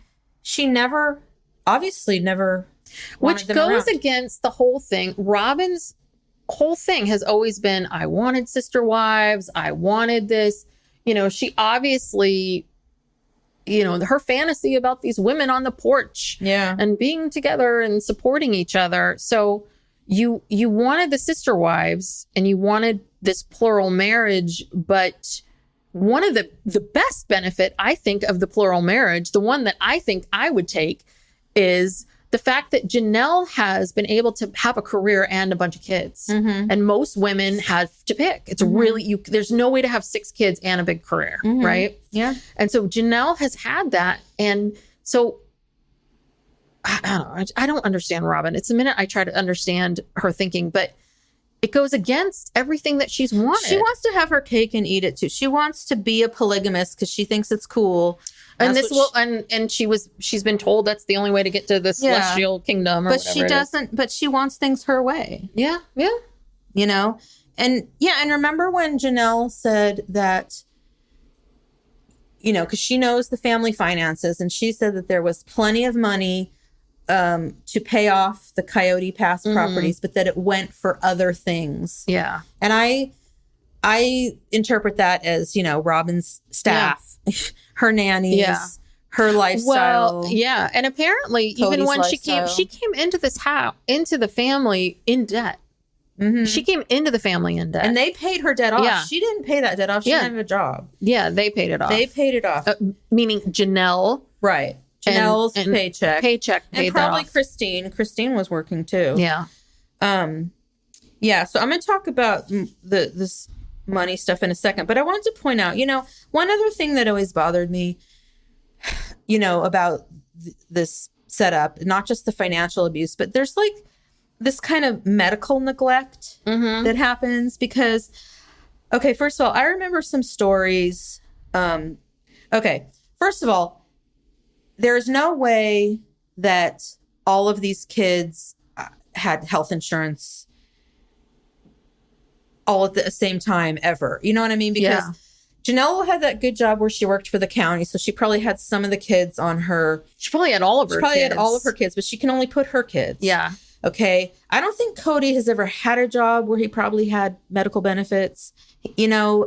never, obviously never Which goes against the whole thing. Robin's whole thing has always been, I wanted sister wives. I wanted this. You know, she obviously, you know, her fantasy about these women on the porch and being together and supporting each other. So you wanted the sister wives and you wanted this plural marriage, but one of the best benefit, I think, of the plural marriage, the one that I think I would take, is the fact that Janelle has been able to have a career and a bunch of kids. And most women have to pick. It's really, there's no way to have 6 kids and a big career, right? Yeah. And so Janelle has had that. And so I don't know. I don't understand Robin. It's a minute I try to understand her thinking, but it goes against everything that she's wanted. She wants to have her cake and eat it too. She wants to be a polygamist because she thinks it's cool. And she's been told that's the only way to get to the celestial kingdom. But she doesn't. But she wants things her way. Yeah, yeah. You know, and remember when Janelle said that, you know, because she knows the family finances, and she said that there was plenty of money to pay off the Coyote Pass properties, but that it went for other things. Yeah. And I interpret that as, Robin's staff, her nannies, her lifestyle. Well, yeah. And apparently, Cody's even when lifestyle. she came into this house, into the family in debt. Mhm. She came into the family in debt. And they paid her debt off. Yeah. She didn't pay that debt off. She Yeah. didn't have a job. Yeah, they paid it off. They paid it off. Meaning Janelle. Right. Janelle's and paycheck. Paycheck paid And probably that off. Christine. Christine was working too. Yeah. Yeah. So I'm going to talk about this money stuff in a second, but I wanted to point out, one other thing that always bothered me, about this setup, not just the financial abuse, but there's like this kind of medical neglect that happens because, okay, first of all, I remember some stories. Okay, first of all, there's no way that all of these kids had health insurance all at the same time ever. You know what I mean? Because Janelle had that good job where she worked for the county. So she probably had some of the kids on her. She probably had all of her She probably kids. had all of her kids, but she can only put her kids. Yeah. Okay. I don't think Cody has ever had a job where he probably had medical benefits, or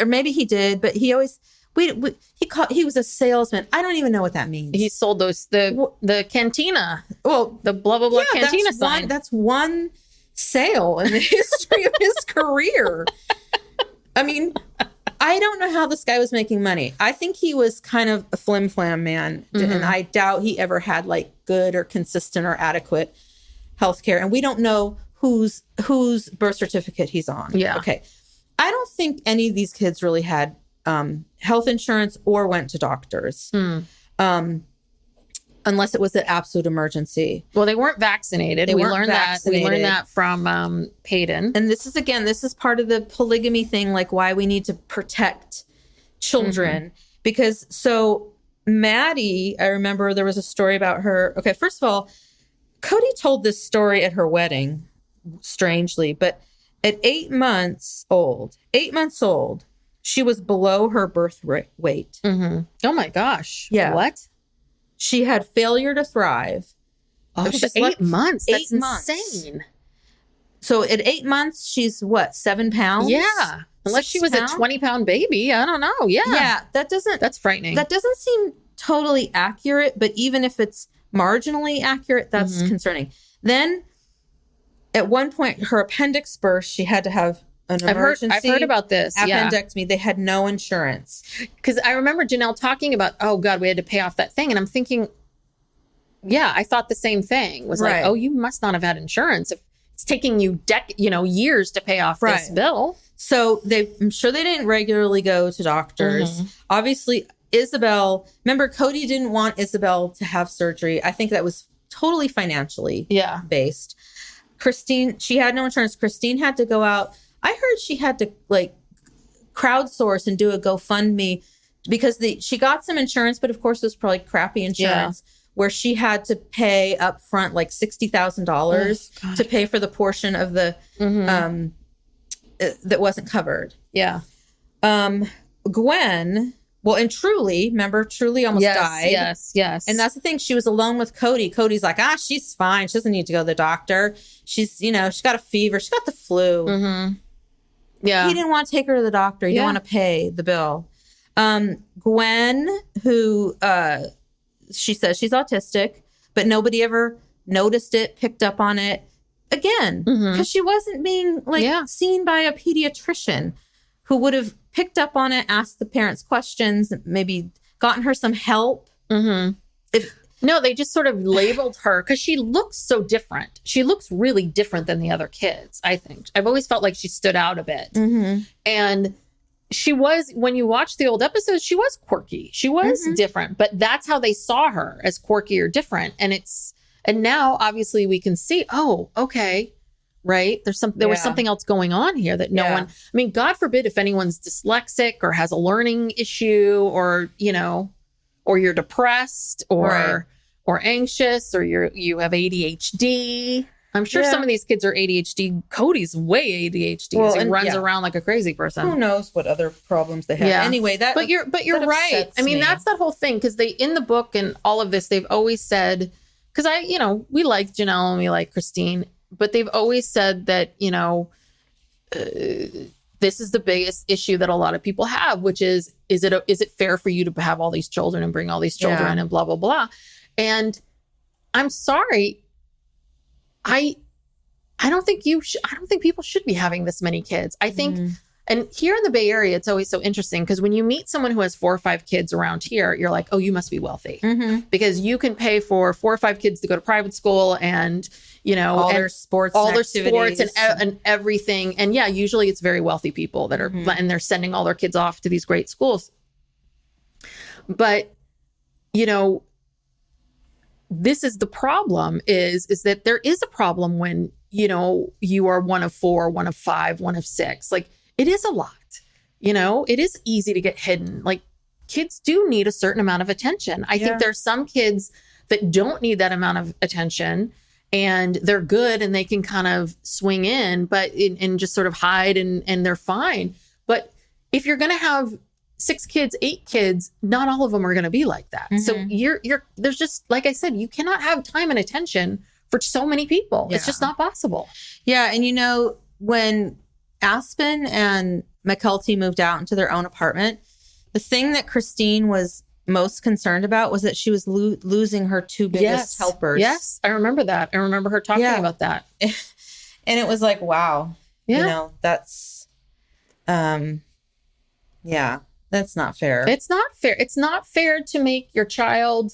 maybe he did, but he always, he was a salesman. I don't even know what that means. He sold the cantina. Well, The blah, blah, blah cantina that's sign. That's one sale in the history of his career. I mean, I don't know how this guy was making money. I think he was kind of a flim-flam man, and I doubt he ever had like good or consistent or adequate healthcare. And we don't know whose birth certificate he's on. Yeah. Okay. I don't think any of these kids really had health insurance or went to doctors. Unless it was an absolute emergency. Well, they weren't vaccinated. They we weren't learned vaccinated. that. We learned that from Peyton. And this is part of the polygamy thing, like why we need to protect children. Because so Maddie, I remember there was a story about her. Okay, first of all, Cody told this story at her wedding, strangely, but at 8 months old, she was below her birth weight. Oh my gosh. Yeah. What? She had failure to thrive. Oh, She's 8 months. That's 8 months. insane. So at 8 months, she's what, 7 pounds? Yeah. Unless 6 she was pounds? a 20-pound baby. I don't know. Yeah. Yeah, That's frightening. that doesn't seem totally accurate, but even if it's marginally accurate, that's concerning. Then at one point, her appendix burst. She had to have an emergency. I've heard about this. Yeah. appendectomy. They had no insurance. Because I remember Janelle talking about, oh God, we had to pay off that thing. And I'm thinking, yeah, I thought the same thing. Was Right. like, oh, you must not have had insurance if it's taking you years to pay off this Right. bill. So I'm sure they didn't regularly go to doctors. Obviously, Isabel, remember Cody didn't want Isabel to have surgery. I think that was totally financially Yeah. based. Christine, she had no insurance. Christine had to go out. I heard she had to like crowdsource and do a GoFundMe because she got some insurance, but of course it was probably crappy insurance where she had to pay up front like $60,000 to pay for the portion of the that wasn't covered. Yeah. Gwen, well, and Truly, remember Truly almost died. Yes. And that's the thing. She was alone with Cody. Cody's like, she's fine. She doesn't need to go to the doctor. She's, she's got a fever. She's got the flu. yeah. He didn't want to take her to the doctor. He didn't want to pay the bill. Gwen, who she says she's autistic, but nobody ever noticed it, picked up on it. Again, because she wasn't being seen by a pediatrician who would have picked up on it, asked the parents questions, maybe gotten her some help. No, they just sort of labeled her because she looks so different. She looks really different than the other kids, I think. I've always felt like she stood out a bit. And she was, when you watch the old episodes, she was quirky. She was different, but that's how they saw her, as quirky or different. And now obviously we can see, oh, okay. Right. There was something else going on here that no one, I mean, God forbid if anyone's dyslexic or has a learning issue or, or you're depressed or anxious or you have ADHD. I'm sure some of these kids are ADHD. Cody's way ADHD. Well, he runs around like a crazy person. Who knows what other problems they have? Yeah. Anyway, but you're right. I mean, that's that whole thing because in the book and all of this, they've always said, because we like Janelle and we like Christine, but they've always said that, this is the biggest issue that a lot of people have, which is it fair for you to have all these children and bring all these children and blah, blah, blah. And I'm sorry. I don't think people should be having this many kids. I think, and here in the Bay Area, it's always so interesting because when you meet someone who has 4 or 5 kids around here, you're like, oh, you must be wealthy because you can pay for 4 or 5 kids to go to private school and, all their sports, and everything. And yeah, usually it's very wealthy people that are, and they're sending all their kids off to these great schools. But, this is the problem is that there is a problem when, you are one of 4, one of 5, one of 6. Like, it is a lot, it is easy to get hidden. Like, kids do need a certain amount of attention. I think there's some kids that don't need that amount of attention and they're good and they can kind of swing in, but and just sort of hide and they're fine. But if you're going to have 6 kids, 8 kids, not all of them are going to be like that. So there's just, like I said, you cannot have time and attention for so many people. It's just not possible. Yeah. And when Aspen and McKelty moved out into their own apartment, the thing that Christine was most concerned about was that she was losing her 2 biggest helpers. Yes, I remember that. I remember her talking about that. And it was like, wow, that's, that's not fair. It's not fair. It's not fair to make your child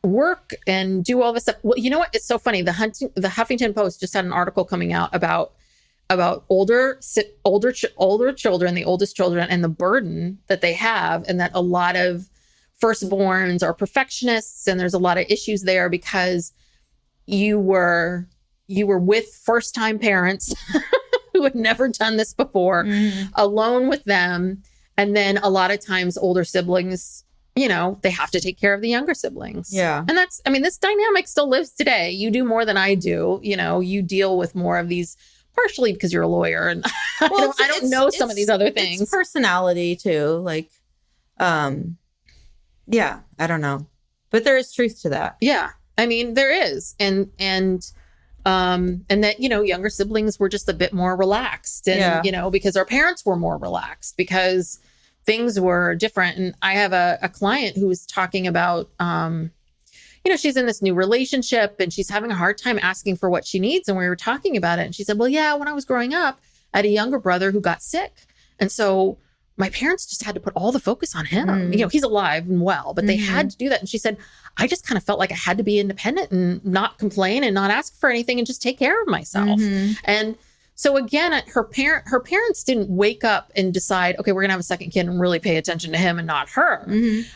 work and do all this stuff. Well, you know what? It's so funny. The Huffington Post just had an article coming out about older children, the oldest children, and the burden that they have, and that a lot of firstborns are perfectionists, and there's a lot of issues there because you were with first-time parents who had never done this before, alone with them, and then a lot of times older siblings, they have to take care of the younger siblings. Yeah, and this dynamic still lives today. You do more than I do. You deal with more of these. Partially because you're a lawyer and I don't know some of these other things. It's personality too. Like, I don't know, but there is truth to that. Yeah. There is. And that, younger siblings were just a bit more relaxed and, because our parents were more relaxed because things were different. And I have a client who was talking about, she's in this new relationship and she's having a hard time asking for what she needs. And we were talking about it. And she said, well, yeah, when I was growing up, I had a younger brother who got sick. And so my parents just had to put all the focus on him. He's alive and well, but they had to do that. And she said, I just kind of felt like I had to be independent and not complain and not ask for anything and just take care of myself. And so again, her parents didn't wake up and decide, okay, we're going to have a second kid and really pay attention to him and not her.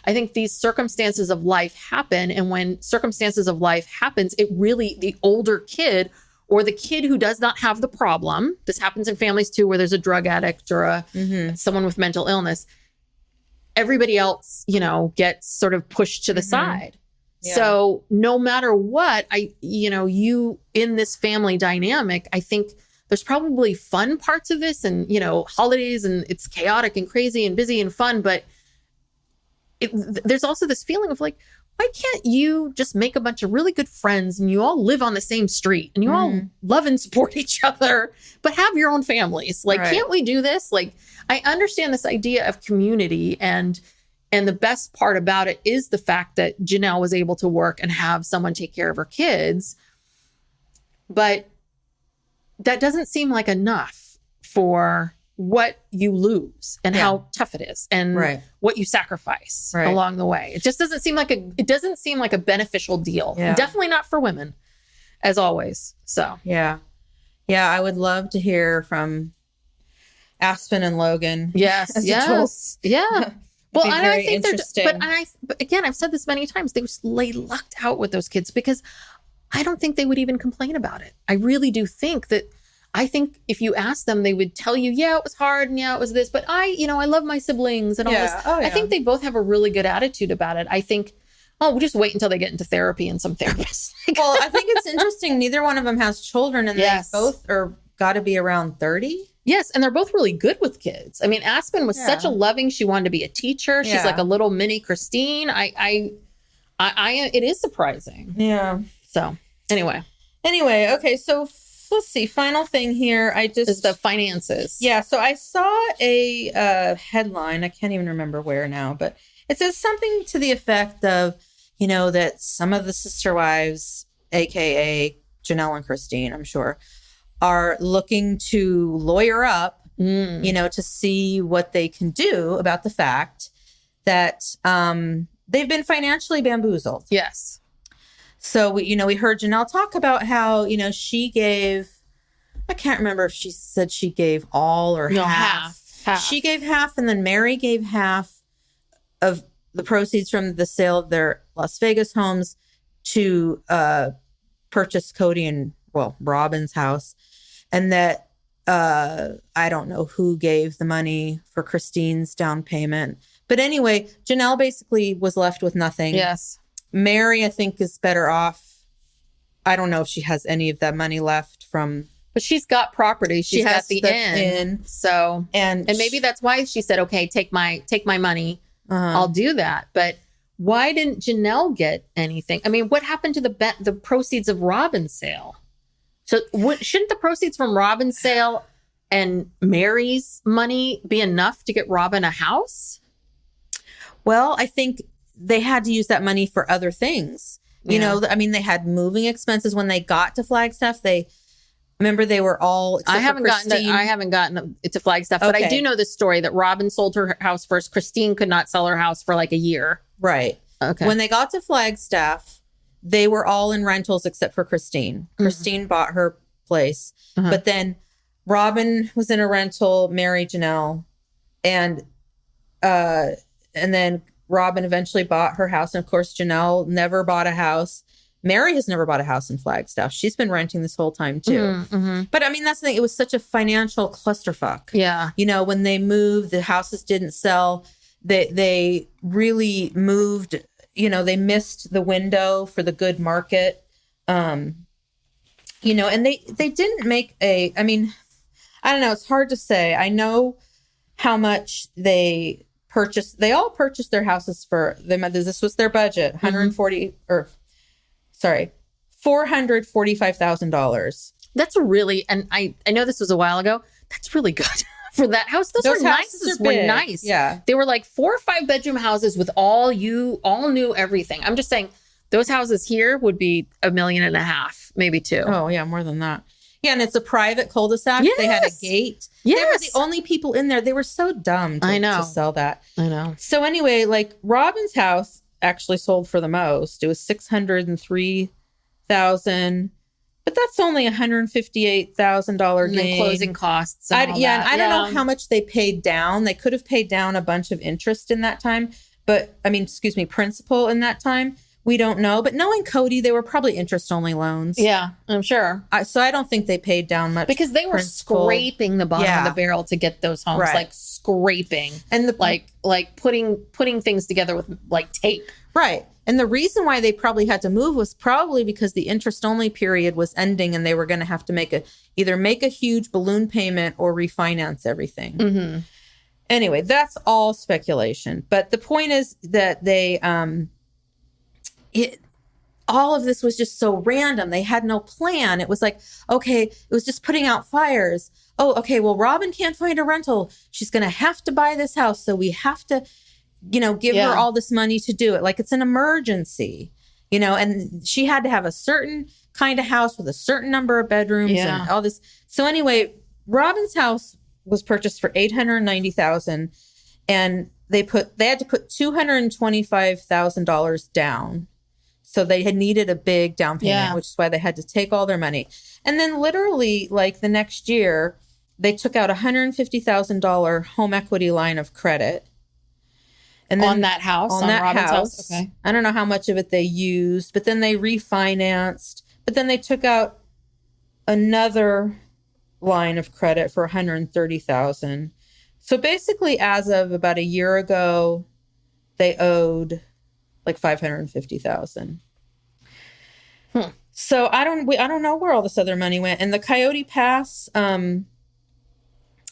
I think these circumstances of life happen. And when circumstances of life happens, it really, the older kid or the kid who does not have the problem, this happens in families too, where there's a drug addict or someone with mental illness, everybody else, gets sort of pushed to the side. Yeah. So no matter what, you in this family dynamic, I think there's probably fun parts of this and, holidays and it's chaotic and crazy and busy and fun. But there's also this feeling of like, why can't you just make a bunch of really good friends and you all live on the same street and you all love and support each other, but have your own families? Like, can't we do this? Like, I understand this idea of community and the best part about it is the fact that Janelle was able to work and have someone take care of her kids. But that doesn't seem like enough for what you lose and how tough it is and what you sacrifice along the way. It just doesn't seem like a beneficial deal. Yeah. Definitely not for women, as always. So yeah, I would love to hear from Aspen and Logan. Yes, yeah. Well, and I think interesting. but again, I've said this many times. They just lay lucked out with those kids because I don't think they would even complain about it. I really do think that. I think if you ask them, they would tell you, yeah, it was hard and yeah, it was this, but I love my siblings and all this. Oh, yeah. I think they both have a really good attitude about it. I think, we'll just wait until they get into therapy and some therapists. Well, I think it's interesting. Neither one of them has children and they both are got to be around 30. Yes. And they're both really good with kids. I mean, Aspen was such a loving, she wanted to be a teacher. She's like a little mini Christine. I It is surprising. Yeah. So anyway, Okay. So let's see. Final thing here. is the finances. Yeah. So I saw a headline. I can't even remember where now, but it says something to the effect of, that some of the sister wives, AKA Janelle and Christine, I'm sure, are looking to lawyer up, to see what they can do about the fact that they've been financially bamboozled. Yes. So we heard Janelle talk about how, she gave, I can't remember if she said she gave all or half. She gave half, and then Mary gave half of the proceeds from the sale of their Las Vegas homes to purchase Cody and Robin's house. And that I don't know who gave the money for Christine's down payment. But anyway, Janelle basically was left with nothing. Yes. Mary, I think, is better off. I don't know if she has any of that money left from. But she's got property. She's got has the the inn. So and maybe that's why she said, okay, take my money. I'll do that. But why didn't Janelle get anything? I mean, what happened to the proceeds of Robin's sale? So shouldn't the proceeds from Robin's sale and Mary's money be enough to get Robin a house? Well, I think they had to use that money for other things. They had moving expenses when they got to Flagstaff. They were all. I haven't gotten to Flagstaff, but I do know this story that Robin sold her house first. Christine could not sell her house for like a year. Right. Okay. When they got to Flagstaff, they were all in rentals except for Christine. Christine bought her place, but then Robin was in a rental. Mary, Janelle, and then Robin eventually bought her house. And of course, Janelle never bought a house. Mary has never bought a house in Flagstaff. She's been renting this whole time too. But I mean, that's the thing. It was such a financial clusterfuck. Yeah. When they moved, the houses didn't sell. They really moved, they missed the window for the good market. And they didn't make I don't know. It's hard to say. I know how much they purchased. They all purchased their houses for them. This was their budget, $445,000. That's really, and I know this was a while ago. That's really good for that house. Those were nice. Houses were nice. Yeah. They were like 4 or 5 bedroom houses with all new everything. I'm just saying those houses here would be $1.5 million, maybe 2. Oh yeah. More than that. Yeah. And it's a private cul-de-sac. Yes. They had a gate. Yes. They were the only people in there. They were so dumb to sell that. I know. So anyway, like Robin's house actually sold for the most. It was $603,000, but that's only $158,000 gain. Closing costs. And I don't know how much they paid down. They could have paid down a bunch of interest in that time, principal in that time. We don't know. But knowing Cody, they were probably interest-only loans. Yeah, I'm sure. So I don't think they paid down much because they were scraping the bottom of the barrel to get those homes, like scraping and like putting things together with like tape. Right. And the reason why they probably had to move was probably because the interest-only period was ending and they were going to have to either make a huge balloon payment or refinance everything. Anyway, that's all speculation. But the point is that they, all of this was just so random. They had no plan. It was like, okay, it was just putting out fires. Oh, okay, well, Robin can't find a rental. She's going to have to buy this house. So we have to, give her all this money to do it. Like it's an emergency, and she had to have a certain kind of house with a certain number of bedrooms and all this. So anyway, Robin's house was purchased for $890,000 and they had to put $225,000 down. So they had needed a big down payment, which is why they had to take all their money. And then literally like the next year, they took out $150,000 home equity line of credit. And then on that house, on Robin's house. Okay. I don't know how much of it they used, but then they refinanced. But then they took out another line of credit for $130,000. So basically, as of about a year ago, they owed like $550,000. So I don't know where all this other money went. And the Coyote Pass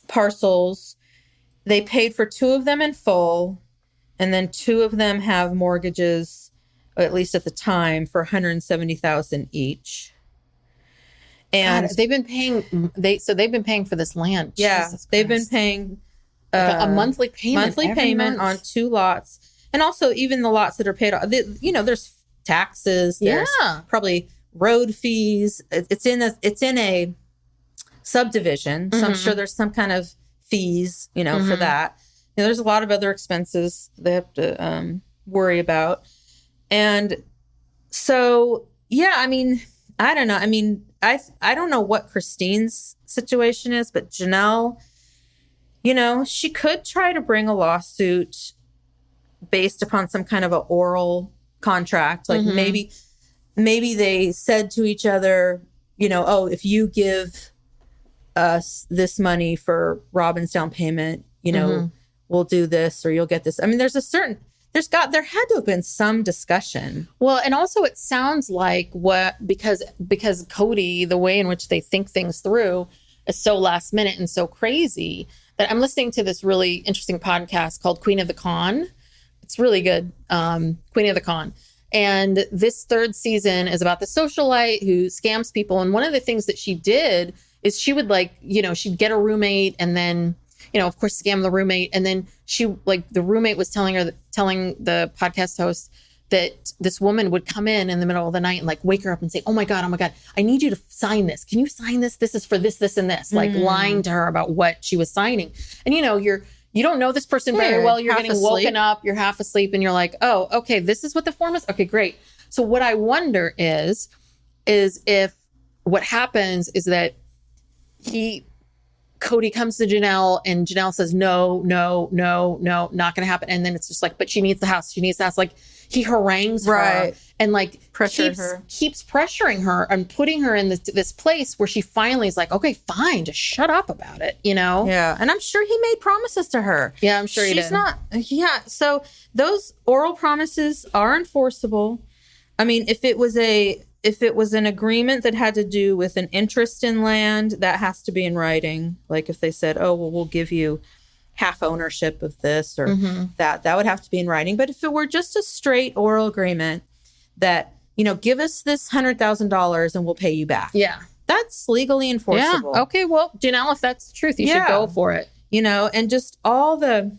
parcels, they paid for 2 of them in full. And then 2 of them have mortgages at least at the time, for $170,000 each. And God, they've been paying for this land. yeah, Jesus they've been Christ. paying Like a monthly payment. every month. on 2 lots, and also even the lots that are paid off. There's taxes. There's Yeah. probably road fees. It's in a subdivision, so I'm sure there's some kind of fees, for that. There's a lot of other expenses they have to worry about, and so yeah, I mean, I don't know. I mean, I don't know what Christine's situation is, but Janelle, she could try to bring a lawsuit based upon some kind of an oral contract. Like maybe they said to each other, oh, if you give us this money for Robin's down payment, we'll do this, or you'll get this. I mean, there had to have been some discussion. Well, and also it sounds like because Cody, the way in which they think things through is so last minute and so crazy that I'm listening to this really interesting podcast called Queen of the Con. It's really good. Queen of the Con. And this 3rd season is about the socialite who scams people. And one of the things that she did is she would she'd get a roommate and then, of course, scam the roommate. And then the roommate was telling the podcast host that this woman would come in the middle of the night and wake her up and say, oh my God, I need you to sign this. Can you sign this? This is for this, this, and this, lying to her about what she was signing. And, you don't know this person very well. You're getting woken up, you're half asleep, and you're like, oh, okay, this is what the form is. Okay, great. So what I wonder is if what happens is that Cody comes to Janelle and Janelle says, no, not going to happen. And then it's just but she needs the house. He harangues her and keeps pressuring her and putting her in this place where she finally is okay, fine, just shut up about it, Yeah. And I'm sure he made promises to her. Yeah, I'm sure he did. Yeah. So those oral promises are enforceable. I mean, if it was an agreement that had to do with an interest in land, that has to be in writing. Like if they said, oh, well, we'll give you half ownership of this or that would have to be in writing. But if it were just a straight oral agreement that, give us this $100,000 and we'll pay you back. Yeah. That's legally enforceable. Yeah. Okay. Well, Janelle, if that's the truth, you should go for it. And just all of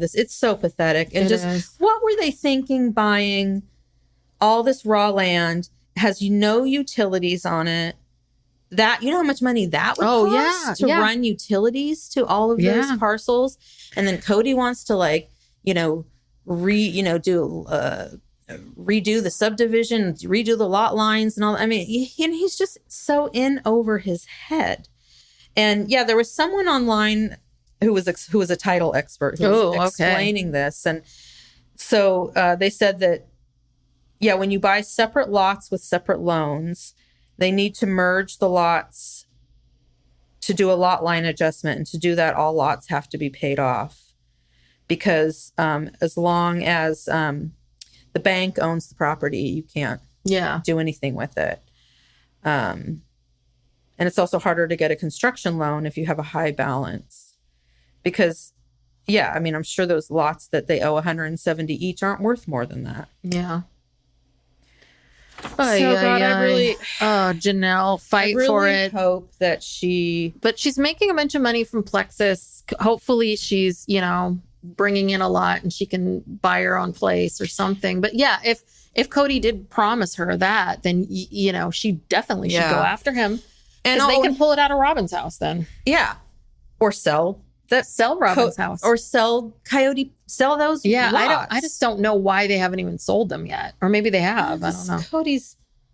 this, it's so pathetic. And what were they thinking buying all this raw land, has no utilities on it? That, how much money that would cost to run utilities to all of those parcels. And then Cody wants to redo the subdivision, redo the lot lines and all. I mean, he's just so in over his head. And yeah, there was someone online who was a title expert who was explaining this. And so they said that, when you buy separate lots with separate loans, they need to merge the lots to do a lot line adjustment. And to do that, all lots have to be paid off because as long as the bank owns the property, you can't do anything with it. And it's also harder to get a construction loan if you have a high balance because, I'm sure those lots that they owe 170 each aren't worth more than that. Yeah. Janelle, fight for it. Hope that but she's making a bunch of money from Plexus. Hopefully she's, bringing in a lot and she can buy her own place or something. But yeah, if Cody did promise her that, then, she definitely should go after him and they can pull it out of Robin's house then. Yeah. Or sell Robin's house or sell those. Yeah. Lots. I just don't know why they haven't even sold them yet. Or maybe they have. I don't know.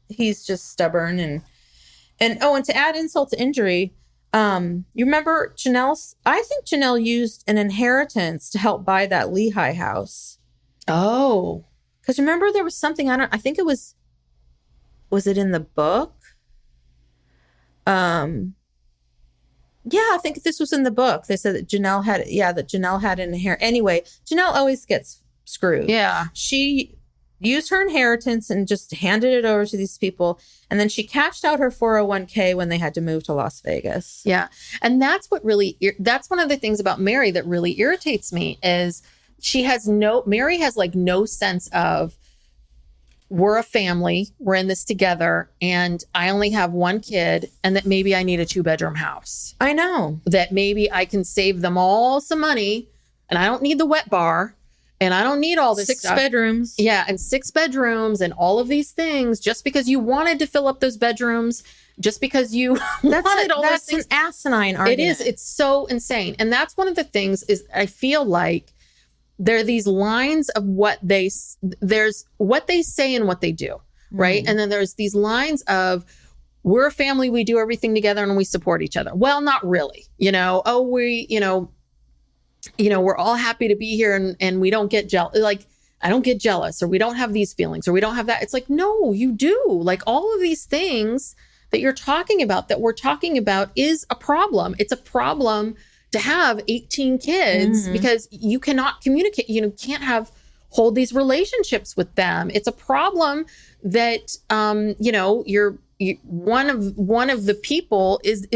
He's just stubborn and to add insult to injury, you remember I think Janelle used an inheritance to help buy that Lehigh house. Oh. Because remember there was something, I think it was it in the book? Yeah, I think this was in the book. They said that Janelle had an inheritance. Anyway, Janelle always gets screwed. Yeah. She used her inheritance and just handed it over to these people. And then she cashed out her 401k when they had to move to Las Vegas. Yeah. And that's what that's one of the things about Mary that really irritates me is Mary has like no sense of, we're a family, we're in this together, and I only have one kid, and that maybe I need a 2-bedroom house. I know. That maybe I can save them all some money, and I don't need the wet bar, and I don't need all this 6 stuff. bedrooms. Yeah, and 6 bedrooms and all of these things, just because you wanted to fill up those bedrooms, just because you wanted all those That's things. an asinine argument. It is. It's so insane. And that's one of the things is I feel like there are these lines of there's what they say and what they do, right? And then there's these lines of, we're a family, we do everything together and we support each other. Well, not really, we're all happy to be here and we don't get jealous. Like, I don't get jealous, or we don't have these feelings, or we don't have that. It's like, no, you do. Like, all of these things that you're talking about, that we're talking about, is a problem. It's a problem to have 18 kids because you cannot communicate. You can't hold these relationships with them. It's a problem that, you're one of the people is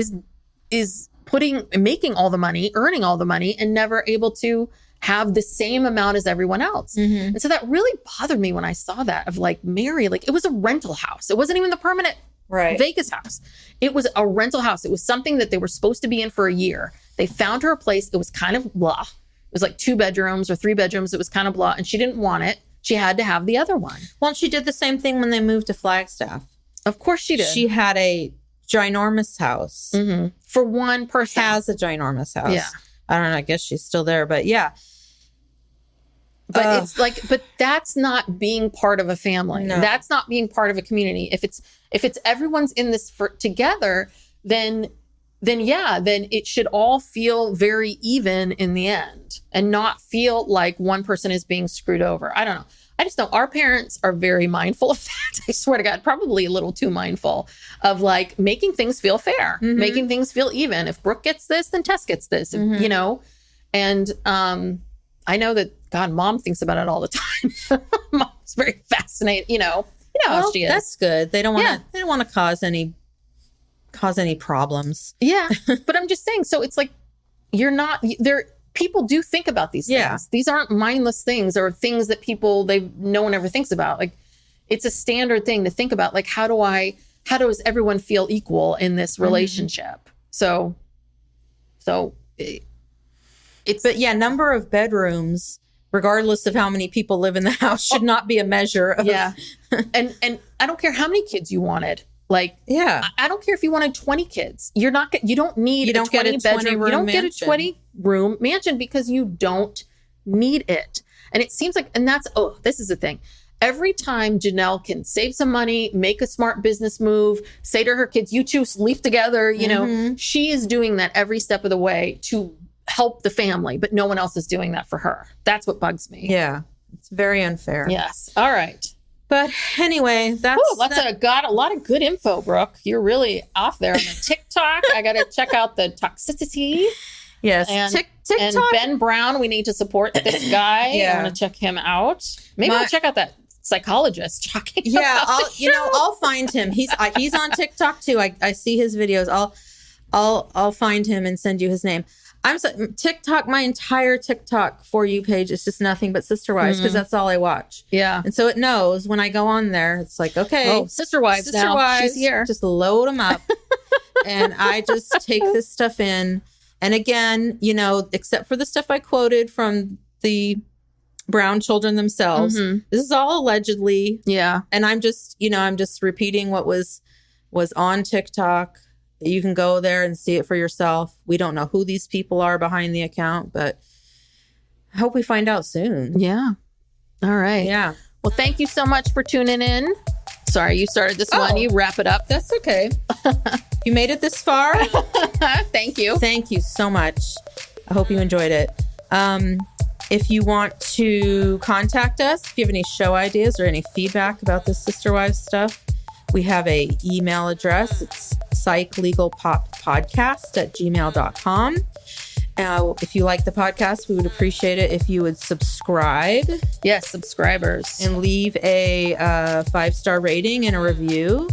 making all the money, earning all the money, and never able to have the same amount as everyone else. And so that really bothered me when I saw that, of like, Mary, like, it was a rental house. It wasn't even the permanent Vegas house. It was a rental house. It was something that they were supposed to be in for a year. They found her a place. It was kind of blah. It was like 2 bedrooms or 3 bedrooms. It was kind of blah. And she didn't want it. She had to have the other one. Well, she did the same thing when they moved to Flagstaff. Of course she did. She had a ginormous house. For one person. Has a ginormous house. Yeah. I don't know. I guess she's still there, but yeah. But it's like, but that's not being part of a family. No. That's not being part of a community. If it's everyone's in this together, then it should all feel very even in the end, and not feel like one person is being screwed over. I don't know. I just know our parents are very mindful of that. I swear to God, probably a little too mindful of like making things feel fair, making things feel even. If Brooke gets this, then Tess gets this, and I know that, God, Mom thinks about it all the time. Mom's very fascinated, how she is. That's good. They don't want to. They don't want to cause any problems. Yeah, but I'm just saying. So it's like, you're not there. People do think about these things. Yeah. These aren't mindless things or things that no one ever thinks about. Like, it's a standard thing to think about. Like, how does everyone feel equal in this relationship? So But yeah, number of bedrooms, regardless of how many people live in the house, should not be a measure of. Yeah. And I don't care how many kids you wanted. Like, yeah, I don't care if you wanted 20 kids. You don't need a 20 bedroom. You don't get a 20 room mansion because you don't need it. And it seems like, and this is the thing. Every time Janelle can save some money, make a smart business move, say to her kids, you two sleep together, she is doing that every step of the way to help the family, but no one else is doing that for her. That's what bugs me. Yeah. It's very unfair. Yes. All right. But anyway, got a lot of good info, Brooke. You're off there on the TikTok. I got to check out the toxicity. Yes. And, TikTok. And Ben Brown, we need to support this guy. Yeah. I want to check him out. Maybe I'll check out that psychologist talking Yeah, about I'll find him. He's on TikTok too. I see his videos. I'll find him and send you his name. TikTok, my entire TikTok For You page is just nothing but Sister Wives, because that's all I watch. Yeah. And so it knows when I go on there, it's like, okay. Sister Wives now. She's here. Just load them up. And I just take this stuff in. And again, except for the stuff I quoted from the Brown children themselves, this is all allegedly. Yeah. And I'm just repeating what was on TikTok. You can go there and see it for yourself. We don't know who these people are behind the account, but I hope we find out soon. Yeah. All right. Yeah. Well, thank you so much for tuning in. Sorry, you started this one. You wrap it up. That's okay. You made it this far. Thank you. Thank you so much. I hope you enjoyed it. If you want to contact us, if you have any show ideas or any feedback about the Sister Wives stuff, we have a email address. It's psychlegalpoppodcast@gmail.com. If you like the podcast, we would appreciate it if you would subscribe. Yes, subscribers. And leave a 5-star rating and a review.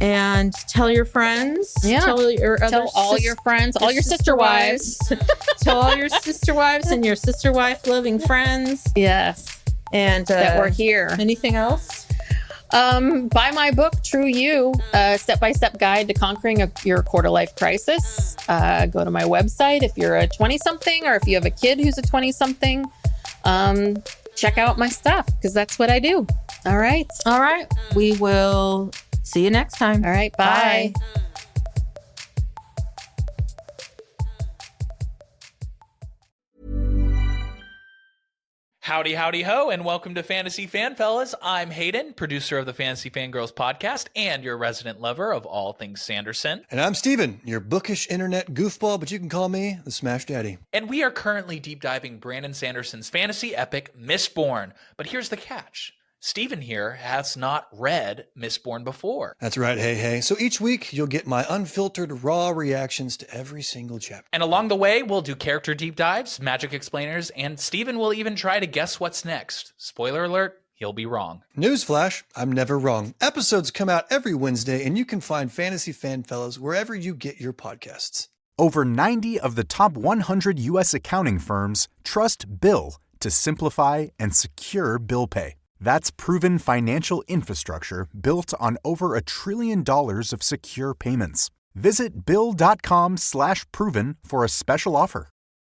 And tell your friends. Yeah. Tell your other Tell all your friends, all your sister wives. Tell all your sister wives and your sister wife loving friends. Yes. And That we're here. Anything else? Buy my book, True You, a step-by-step guide to conquering your quarter-life crisis. Go to my website if you're a 20-something or if you have a kid who's a 20-something. Check out my stuff because that's what I do. All right. All right. We will see you next time. All right. Bye. Howdy, howdy, ho, and welcome to Fantasy Fan Fellas. I'm Hayden, producer of the Fantasy Fangirls podcast and your resident lover of all things Sanderson. And I'm Steven, your bookish internet goofball, but you can call me the Smash Daddy. And we are currently deep diving Brandon Sanderson's fantasy epic, Mistborn. But here's the catch. Steven here has not read Mistborn before. That's right, hey. So each week, you'll get my unfiltered, raw reactions to every single chapter. And along the way, we'll do character deep dives, magic explainers, and Steven will even try to guess what's next. Spoiler alert, he'll be wrong. Newsflash, I'm never wrong. Episodes come out every Wednesday, and you can find Fantasy Fan Fellas wherever you get your podcasts. Over 90 of the top 100 U.S. accounting firms trust Bill to simplify and secure bill pay. That's proven financial infrastructure built on over $1 trillion of secure payments. Visit Bill.com/proven for a special offer.